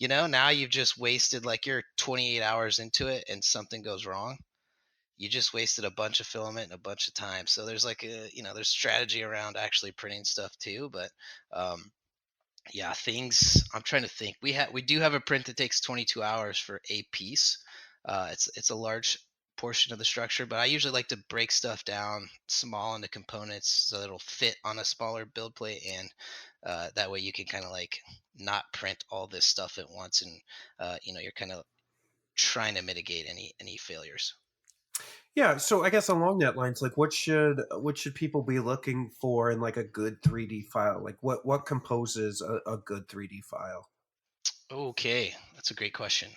now you've just wasted like you're 28 hours into it and something goes wrong. You just wasted a bunch of filament and a bunch of time. So there's like there's strategy around actually printing stuff too. But yeah, things I'm trying to think. We do have a print that takes 22 hours for a piece. It's a large portion of the structure, but I usually like to break stuff down small into components so it'll fit on a smaller build plate, and that way you can kind of like not print all this stuff at once, and you're kind of trying to mitigate any failures. Yeah, so I guess along that lines, like what should people be looking for in like a good 3D file? Like what composes a good 3D file? Okay, that's a great question.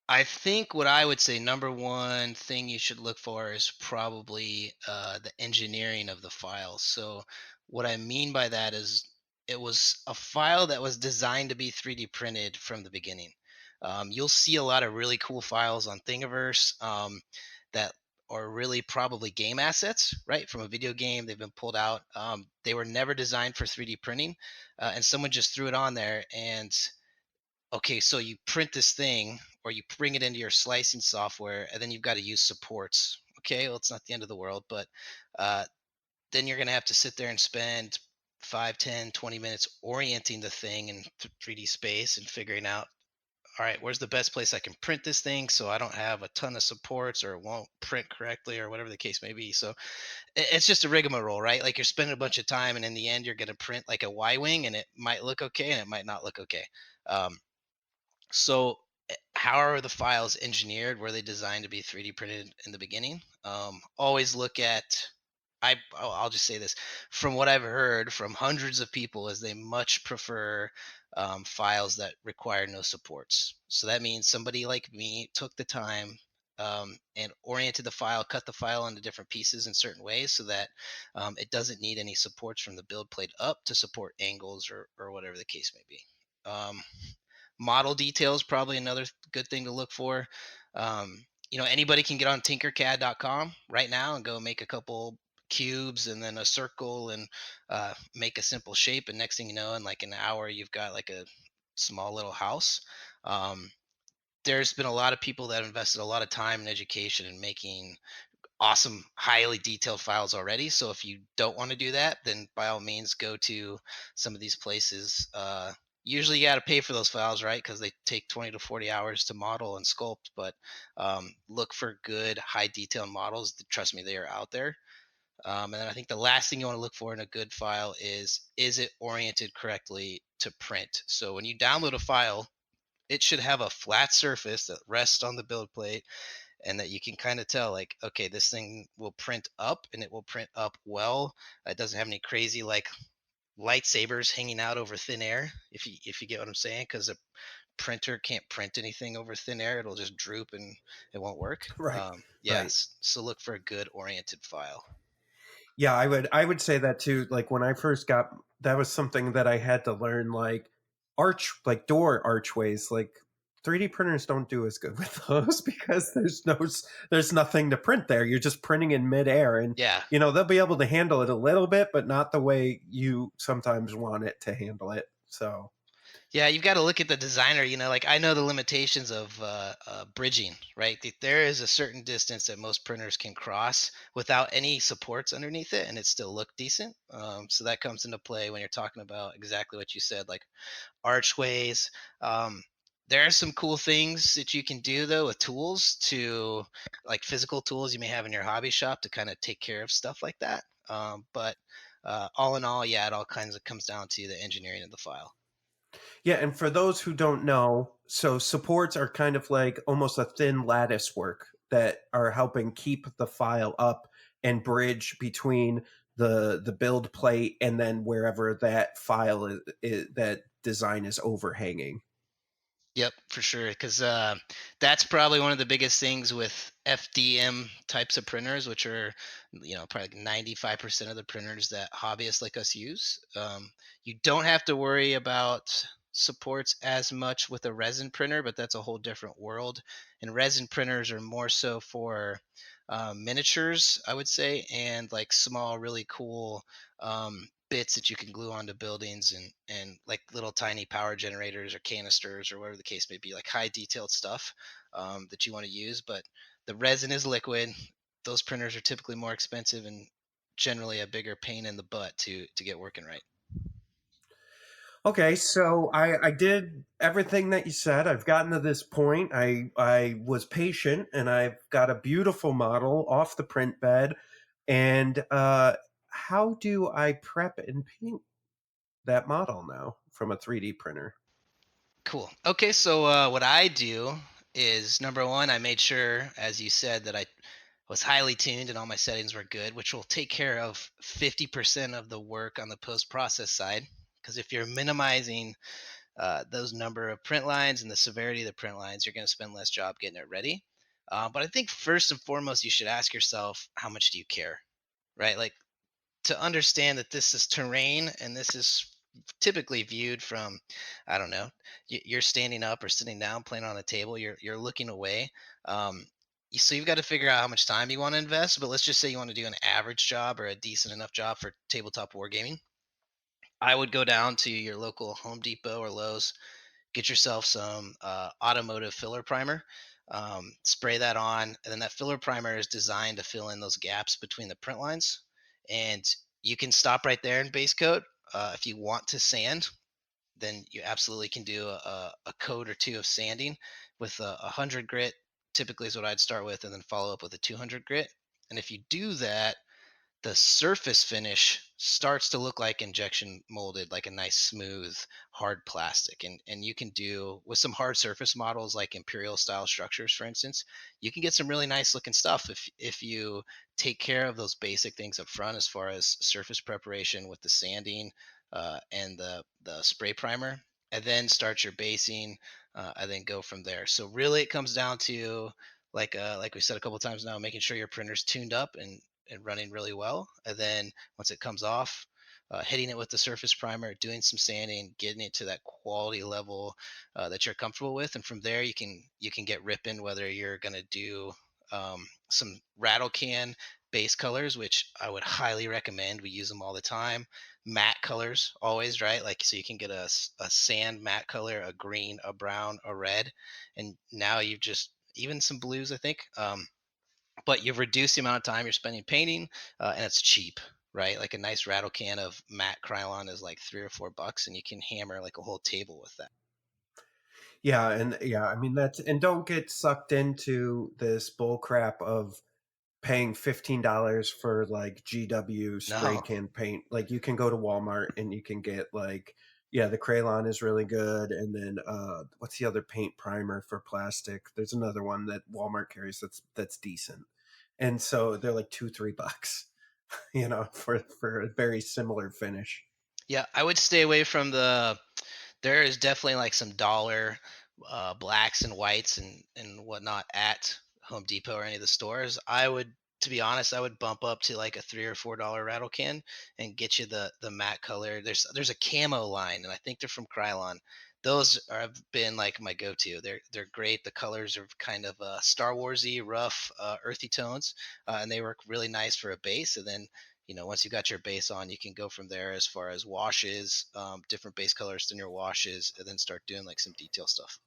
I think what I would say number one thing you should look for is probably the engineering of the file. So, what I mean by that is it was a file that was designed to be 3D printed from the beginning. You'll see a lot of really cool files on Thingiverse that are really probably game assets, right? From a video game, they've been pulled out. They were never designed for 3D printing, and someone just threw it on there, and okay, so you print this thing or you bring it into your slicing software, and then you've got to use supports. Okay, well, it's not the end of the world, but uh, then you're going to have to sit there and spend 5, 10, 20 minutes orienting the thing in 3D space and figuring out, all right, where's the best place I can print this thing so I don't have a ton of supports or it won't print correctly or whatever the case may be. So it's just a rigmarole, right? Like you're spending a bunch of time, and in the end, you're going to print like a Y wing, and it might look okay and it might not look okay. So, how are the files engineered? Were they designed to be 3D printed in the beginning? Always look at. I'll just say this from what I've heard from hundreds of people is they much prefer files that require no supports. So that means somebody like me took the time and oriented the file, cut the file into different pieces in certain ways so that it doesn't need any supports from the build plate up to support angles or whatever the case may be. Model details probably another good thing to look for. Anybody can get on tinkercad.com right now and go make a couple cubes and then a circle and make a simple shape, and next thing you know, in like an hour you've got like a small little house. There's been a lot of people that have invested a lot of time and education in making awesome, highly detailed files already. So if you don't want to do that, then by all means go to some of these places. Usually you got to pay for those files, right? Because they take 20 to 40 hours to model and sculpt. But look for good, high detail models. Trust me, they are out there. And then I think the last thing you want to look for in a good file is it oriented correctly to print? So when you download a file, it should have a flat surface that rests on the build plate, and that you can kind of tell, like, okay, this thing will print up and it will print up well. It doesn't have any crazy like lightsabers hanging out over thin air, if you get what I'm saying, because a printer can't print anything over thin air. It'll just droop and it won't work. Right. Right. Yes, so look for a good oriented file. Yeah, I would say that too. Like when I first got, that was something that I had to learn, like like door archways. Like 3D printers don't do as good with those because there's nothing to print there. You're just printing in midair, and Yeah. they'll be able to handle it a little bit, but not the way you sometimes want it to handle it. So Yeah, you've got to look at the designer. Like I know the limitations of bridging, right? There is a certain distance that most printers can cross without any supports underneath it, and it still look decent. So that comes into play when you're talking about exactly what you said, like archways. Um, there are some cool things that you can do though with tools to, like physical tools you may have in your hobby shop to kind of take care of stuff like that. But all in all, yeah, it all kinds of comes down to the engineering of the file. yeah, and for those who don't know, so supports are kind of like almost a thin lattice work that are helping keep the file up and bridge between the build plate and then wherever that file is that design is overhanging. Yep, for sure. Because that's probably one of the biggest things with FDM types of printers, which are, probably like 95% of the printers that hobbyists like us use. You don't have to worry about supports as much with a resin printer, but that's a whole different world. And resin printers are more so for miniatures, I would say, and like small, really cool bits that you can glue onto buildings, and like little tiny power generators or canisters or whatever the case may be, like high detailed stuff that you want to use. But the resin is liquid. Those printers are typically more expensive and generally a bigger pain in the butt to get working right. Okay, so I did everything that you said. I've gotten to this point. I was patient, and I've got a beautiful model off the print bed. And how do I prep and paint that model now from a 3D printer? Cool. Okay, so what I do is, number one, I made sure, as you said, that I was highly tuned and all my settings were good, which will take care of 50% of the work on the post process side. Because if you're minimizing those number of print lines and the severity of the print lines, you're going to spend less job getting it ready. But I think first and foremost, you should ask yourself, how much do you care, right? Like, to understand that this is terrain and this is typically viewed from, I don't know, you're standing up or sitting down playing on a table, you're looking away. um, so you've got to figure out how much time you want to invest, but let's just say you want to do an average job or a decent enough job for tabletop wargaming. I would go down to your local Home Depot or Lowe's, get yourself some automotive filler primer, spray that on, and then that filler primer is designed to fill in those gaps between the print lines. And you can stop right there in base coat. If you want to sand, then you absolutely can do a coat or two of sanding with a 100 grit. Typically is what I'd start with, and then follow up with a 200 grit. And if you do that, the surface finish starts to look like injection molded, like a nice smooth hard plastic. And you can do with some hard surface models like Imperial style structures, for instance, you can get some really nice looking stuff if you take care of those basic things up front, as far as surface preparation with the sanding and the spray primer, and then start your basing, and then go from there. So really it comes down to, like we said a couple of times now, making sure your printer's tuned up and running really well. And then once it comes off, hitting it with the surface primer, doing some sanding, getting it to that quality level that you're comfortable with. And from there, you can get ripping, whether you're going to do some rattle can base colors, which I would highly recommend. We use them all the time. Matte colors, always, right? Like, so you can get a sand matte color, a green, a brown, a red, and now you've just, even some blues, I think. But you've reduced the amount of time you're spending painting, and it's cheap, right? Like a nice rattle can of matte Krylon is like $3 or $4, and you can hammer like a whole table with that. Yeah, and yeah, I mean that's, and don't get sucked into this bull crap of paying $15 for like GW spray No. can paint. Like you can go to Walmart and you can get like, Yeah, the Crayon is really good. And then what's the other paint primer for plastic? There's another one that Walmart carries that's decent. And so they're like $2-3, for a very similar finish. Yeah, I would stay away from there is definitely like some dollar blacks and whites and whatnot at Home Depot or any of the stores. To be honest, I would bump up to like a $3 or $4 rattle can and get you the matte color. There's a camo line, and I think they're from Krylon. Have been like my go-to. They're great. The colors are kind of Star Warsy, rough, earthy tones, and they work really nice for a base. And then once you got your base on, you can go from there as far as washes, different base colors than your washes, and then start doing like some detail stuff.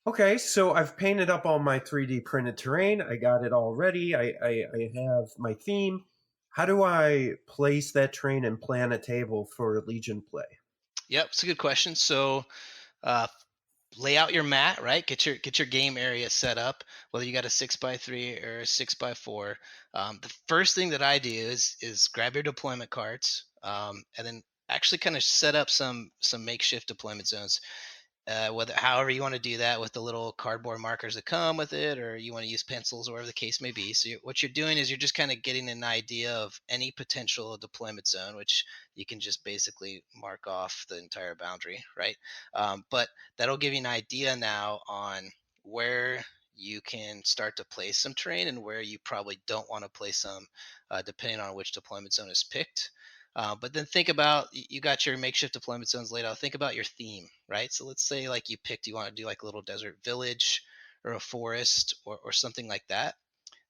Okay, so I've painted up all my 3D printed terrain. I got it all ready. I have my theme. How do I place that terrain and plan a table for Legion play? Yep, it's a good question. So, uh, lay out your mat, right? Get your game area set up. Whether you got a 6x3 or a 6x4. The first thing that I do is grab your deployment cards, and then actually kind of set up some makeshift deployment zones. However you want to do that with the little cardboard markers that come with it, or you want to use pencils or whatever the case may be. So what you're doing is you're just kind of getting an idea of any potential deployment zone, which you can just basically mark off the entire boundary, right? But that'll give you an idea now on where you can start to place some terrain and where you probably don't want to place some, depending on which deployment zone is picked. But then think about, you got your makeshift deployment zones laid out. Think about your theme, right? So let's say like you want to do like a little desert village or a forest or something like that,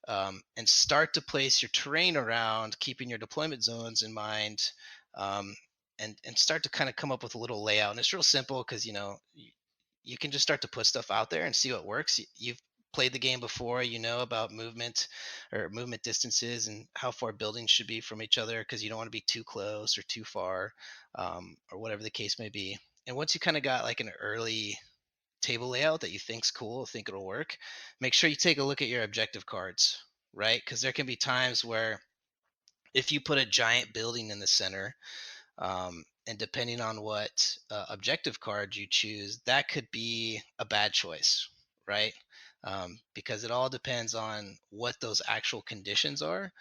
and start to place your terrain around, keeping your deployment zones in mind, um, and start to kind of come up with a little layout. And it's real simple because you can just start to put stuff out there and see what works. You've played the game before, about movement or movement distances and how far buildings should be from each other because you don't want to be too close or too far, or whatever the case may be. And once you kind of got like an early table layout that you think's cool, think it'll work, make sure you take a look at your objective cards, right? Because there can be times where if you put a giant building in the center, and depending on what objective card you choose, that could be a bad choice, right? Because it all depends on what those actual conditions are.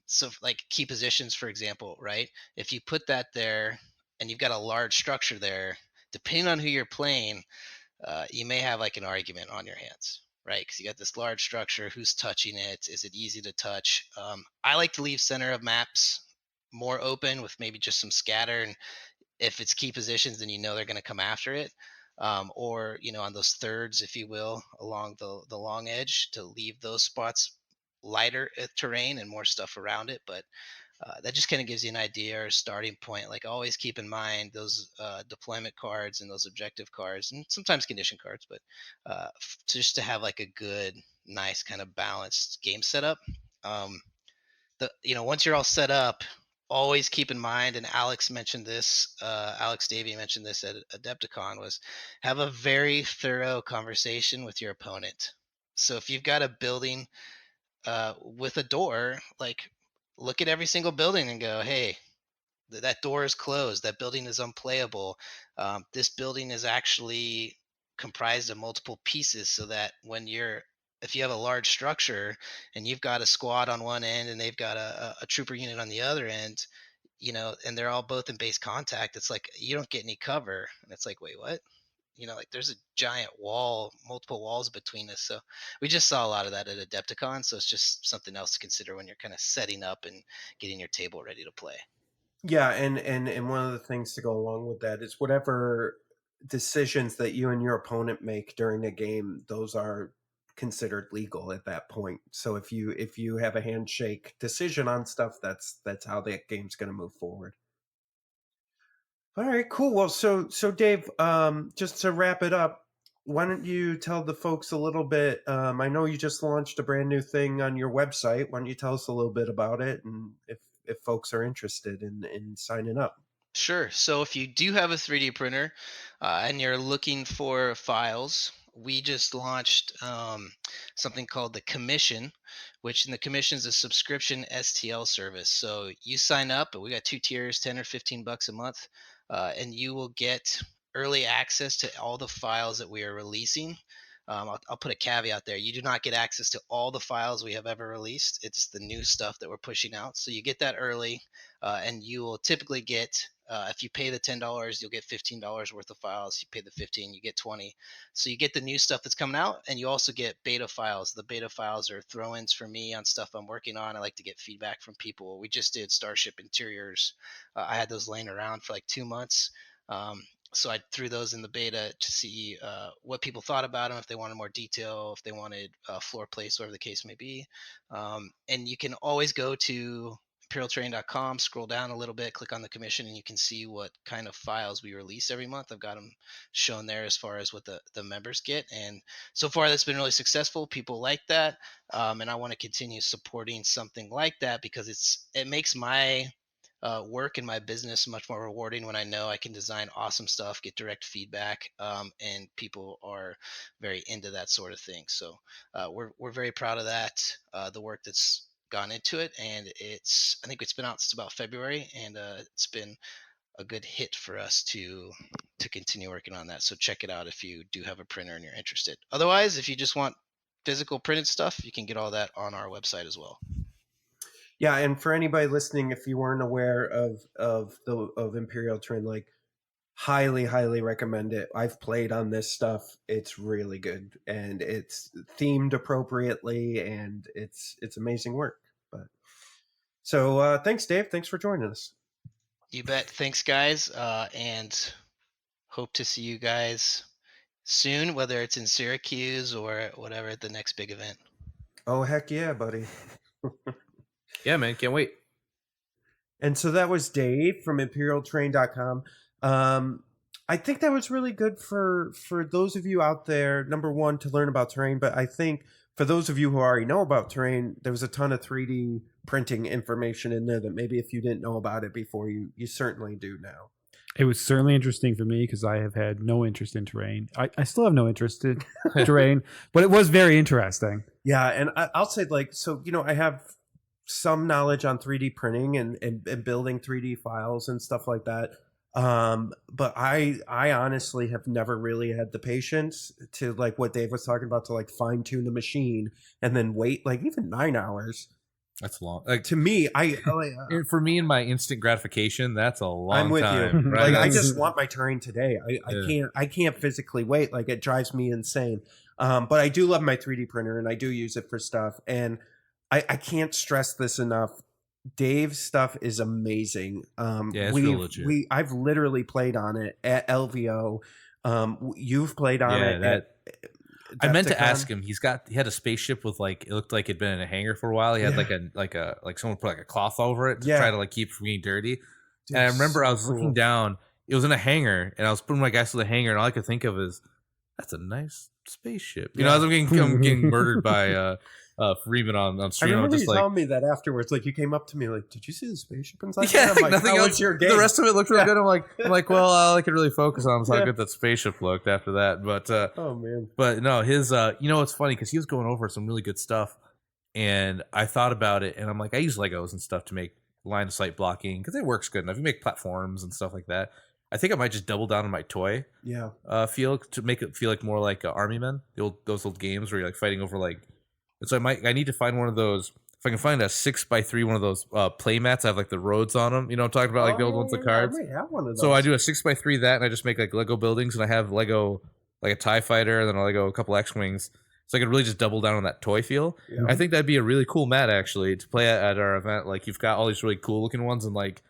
So, like key positions, for example, right? If you put that there and you've got a large structure there, depending on who you're playing, you may have like an argument on your hands, right? Because you got this large structure. Who's touching it? Is it easy to touch? I like to leave center of maps more open with maybe just some scatter. And if it's key positions, then they're going to come after it. Or on those thirds, if you will, along the long edge, to leave those spots lighter terrain and more stuff around it. But that just kind of gives you an idea or a starting point. Like always keep in mind those deployment cards and those objective cards and sometimes condition cards, but just to have like a good, nice kind of balanced game setup. Um, Once you're all set up, always keep in mind, and Alex mentioned this, Alex Davey mentioned this at Adepticon, was have a very thorough conversation with your opponent. So if you've got a building with a door, like look at every single building and go, hey, that door is closed. That building is unplayable. This building is actually comprised of multiple pieces, so that if you have a large structure and you've got a squad on one end and they've got a trooper unit on the other end, and they're all both in base contact, it's like you don't get any cover. And it's like, wait, what? Like there's a giant wall, multiple walls between us. So we just saw a lot of that at Adepticon. So it's just something else to consider when you're kind of setting up and getting your table ready to play. Yeah, and one of the things to go along with that is whatever decisions that you and your opponent make during a game, those are considered legal at that point. So if you have a handshake decision on stuff, that's how that game's going to move forward. All right, cool. Well, so Dave, just to wrap it up, why don't you tell the folks a little bit? I know you just launched a brand new thing on your website. Why don't you tell us a little bit about it, and if folks are interested in signing up? Sure. So if you do have a 3D printer and you're looking for files, we just launched something called the Commission, which in the Commission is a subscription STL service. So you sign up, but we got 2 tiers, 10 or $15 a month, and you will get early access to all the files that we are releasing. I'll put a caveat there. You do not get access to all the files we have ever released. It's the new stuff that we're pushing out. So you get that early, and you will typically get, if you pay the $10, you'll get $15 worth of files. You pay the 15, you get 20. So you get the new stuff that's coming out, and you also get beta files. The beta files are throw-ins for me on stuff I'm working on. I like to get feedback from people. We just did Starship Interiors. I had those laying around for like 2 months. So I threw those in the beta to see what people thought about them, if they wanted more detail, if they wanted floor place, whatever the case may be. And you can always go to imperialterrain.com, scroll down a little bit, click on the Commission, and you can see what kind of files we release every month. I've got them shown there as far as what the members get. And so far, that's been really successful. People like that. And I want to continue supporting something like that because it makes my work in my business much more rewarding when I know I can design awesome stuff, get direct feedback, and people are very into that sort of thing. So we're very proud of that, the work that's gone into it, and I think it's been out since about February, and it's been a good hit for us to continue working on that. So check it out if you do have a printer and you're interested. Otherwise, if you just want physical printed stuff, you can get all that on our website as well. Yeah, and for anybody listening, if you weren't aware of Imperial Terrain, like highly recommend it. I've played on this stuff. It's really good, and it's themed appropriately, and it's amazing work. But so thanks, Dave. Thanks for joining us. You bet. Thanks, guys, and hope to see you guys soon, whether it's in Syracuse or whatever at the next big event. Oh, heck yeah, buddy. Yeah, man, can't wait. And so that was Dave from imperialterrain.com. I think that was really good for those of you out there, number one, to learn about terrain. But I think for those of you who already know about terrain, there was a ton of 3D printing information in there that maybe if you didn't know about it before, you certainly do now. It was certainly interesting for me because I have had no interest in terrain. I still have no interest in terrain, but it was very interesting. Yeah, and I'll say, like, so, I have some knowledge on 3D printing and building 3D files and stuff like that. But I honestly have never really had the patience to, like what Dave was talking about, to like fine tune the machine and then wait like even 9 hours. That's long. Like To me, for me and my instant gratification, that's a long I'm with time. you. Right? Like I just want my terrain today. I can't physically wait. Like it drives me insane. But I do love my 3D printer and I do use it for stuff. And I can't stress this enough. Dave's stuff is amazing. It's real legit. I've literally played on it at LVO. You've played on it at I meant to Decepticon. ask him. He had a spaceship with like, it looked like it'd been in a hangar for a while. He had like someone put like a cloth over it to try to like keep it from getting dirty. Dude, and I remember I was so looking cool. down. It was in a hangar, and I was putting my guys to the hangar, and all I could think of is, that's a nice spaceship. You know, as I'm getting murdered by Freeman on I stream. I'm remember just you like, telling me that afterwards. Like you came up to me like, "Did you see the spaceship inside?" yeah, there?" I'm like, nothing "How else. was your game?" The rest of it looked really good. I'm like, well, all I could really focus on was how good that spaceship looked after that. But oh man, but no, his it's funny because he was going over some really good stuff, and I thought about it, and I'm like, I use Legos and stuff to make line of sight blocking because it works good enough. You make platforms and stuff like that. I think I might just double down on my toy yeah. feel to make it feel like more like Army Men, those old games where you're like fighting over like. So I need to find one of those. If I can find a 6x3 one of those play mats, I have like the roads on them. You know, I'm talking about like the old ones, the cards. I might have one of those. So I do a 6x3 that, and I just make like Lego buildings, and I have Lego like a TIE fighter, and then I Lego a couple X-wings. So I could really just double down on that toy feel. Yeah. I think that'd be a really cool mat actually to play at our event. Like you've got all these really cool looking ones in like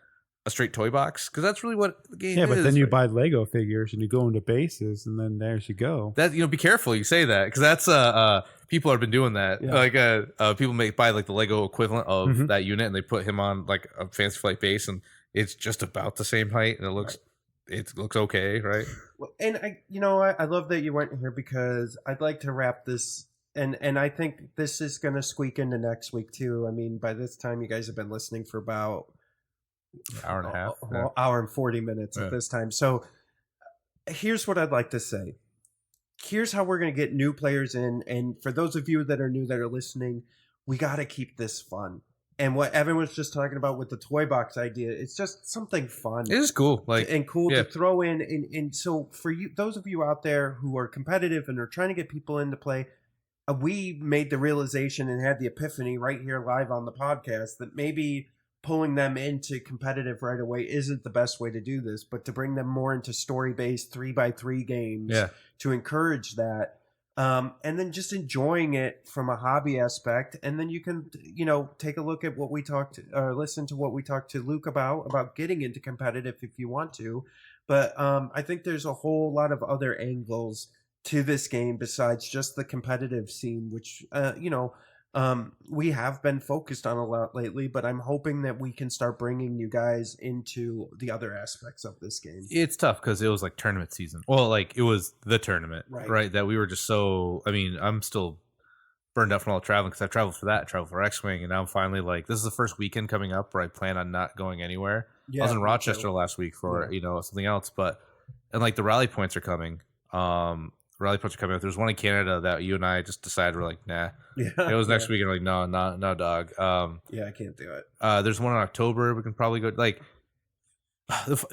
a straight toy box, because that's really what the game is. Yeah, but then you buy Lego figures and you go into bases, and then there's you go. That be careful you say that, because that's people have been doing that. Yeah. Like people buy like the Lego equivalent of that unit, and they put him on like a Fantasy Flight base, and it's just about the same height, and it looks okay, right? Well, and I love that you went here because I'd like to wrap this, and I think this is going to squeak into next week too. I mean, by this time, you guys have been listening for about Hour and a half. hour and 40 minutes at this time. So here's what I'd like to say. here's how we're going to get new players in. And for those of you that are new that are listening, we got to keep this fun. And what Evan was just talking about with the toy box idea, it's just something fun. It is cool, like and cool yeah. to throw in. And so for you, those of you out there who are competitive and are trying to get people into play, we made the realization and had the epiphany right here live on the podcast that maybe pulling them into competitive right away isn't the best way to do this, but to bring them more into story-based 3x3 games to encourage that. And then just enjoying it from a hobby aspect. And then you can, take a look at what we talked, or listen to what we talked to Luke about getting into competitive if you want to. But I think there's a whole lot of other angles to this game besides just the competitive scene, which, we have been focused on a lot lately, but I'm hoping that we can start bringing you guys into the other aspects of this game. It's tough because it was like tournament season. Well, like it was the tournament, right? That we were just so. I mean, I'm still burned out from all the traveling because I've traveled for that, traveled for X-Wing, and now I'm finally like, this is the first weekend coming up where I plan on not going anywhere. I was in Rochester last week for something else, and like the rally points are coming. Rally points are coming up. There's one in Canada that you and I just decided we're like, nah. Yeah, it was next week, and like, no, dog. I can't do it. There's one in October. We can probably go. Like,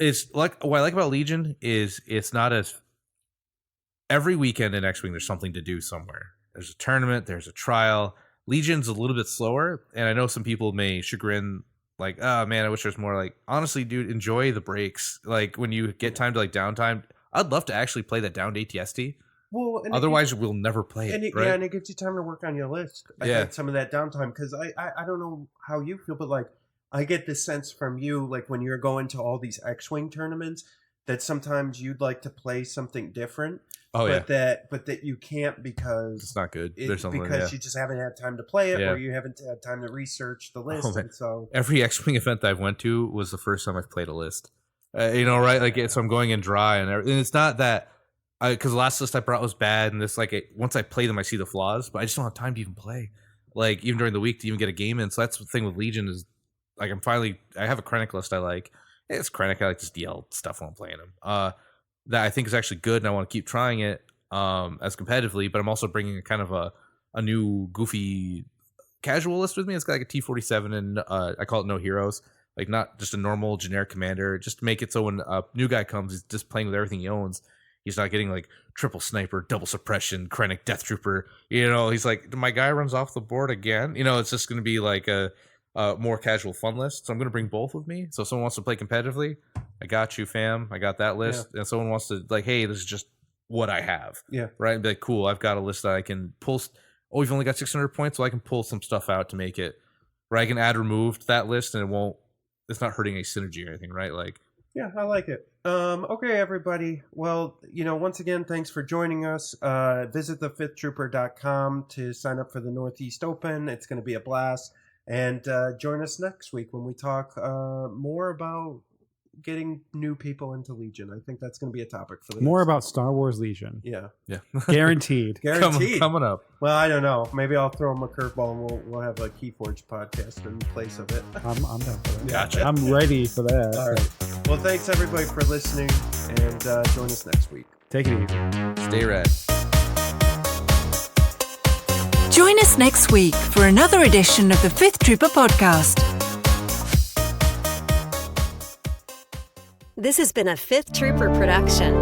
it's like what I like about Legion is it's not as every weekend in X-Wing there's something to do somewhere. There's a tournament. There's a trial. Legion's a little bit slower, and I know some people may chagrin. Like, oh man, I wish there's more. Like, honestly, dude, enjoy the breaks. Like when you get time to like downtime. I'd love to actually play that downed ATST. Well, otherwise we'll never play it. Right? Yeah, and it gives you time to work on your list. I get some of that downtime because I don't know how you feel, but like I get this sense from you, like when you're going to all these X-Wing tournaments, that sometimes you'd like to play something different. But that you can't because it's not good. There's something because you just haven't had time to play it, or you haven't had time to research the list. And so every X-Wing event that I've went to was the first time I've played a list. Right? Like so I'm going in dry, and it's not that. Because the last list I brought was bad, and this once I play them, I see the flaws, but I just don't have time to even play. Like even during the week to even get a game in. So that's the thing with Legion is like I have a Krennic list I like. It's Krennic. I like just DL stuff while I'm playing him. That I think is actually good, and I want to keep trying it as competitively. But I'm also bringing a kind of a new goofy casual list with me. It's got like a T-47 and I call it No Heroes. Like not just a normal generic commander. Just to make it so when a new guy comes, he's just playing with everything he owns. He's not getting like triple sniper, double suppression, Krennic Death Trooper. He's like, my guy runs off the board again. It's just going to be like a more casual fun list. So I'm going to bring both with me. So if someone wants to play competitively, I got you, fam. I got that list. And if someone wants to like, hey, this is just what I have. Yeah. Right. And be like, cool. I've got a list that I can pull. Oh, we've only got 600 points. So I can pull some stuff out to make it where I can add remove to that list and it's not hurting any synergy or anything. Right. Like, yeah, I like it. Okay, everybody. Well, once again, thanks for joining us. Visit thefifthtrooper.com to sign up for the Northeast Open. It's going to be a blast. And join us next week when we talk more about getting new people into Legion. I think that's going to be a topic for the more about Star Wars Legion. Yeah. Guaranteed. Coming up. Well, I don't know. Maybe I'll throw them a curveball and we'll have a Keyforge podcast in place of it. I'm down for that. Gotcha. I'm ready for that. All right. Well, thanks everybody for listening, and join us next week. Take it easy. Stay rad. Join us next week for another edition of the Fifth Trooper Podcast. This has been a Fifth Trooper production.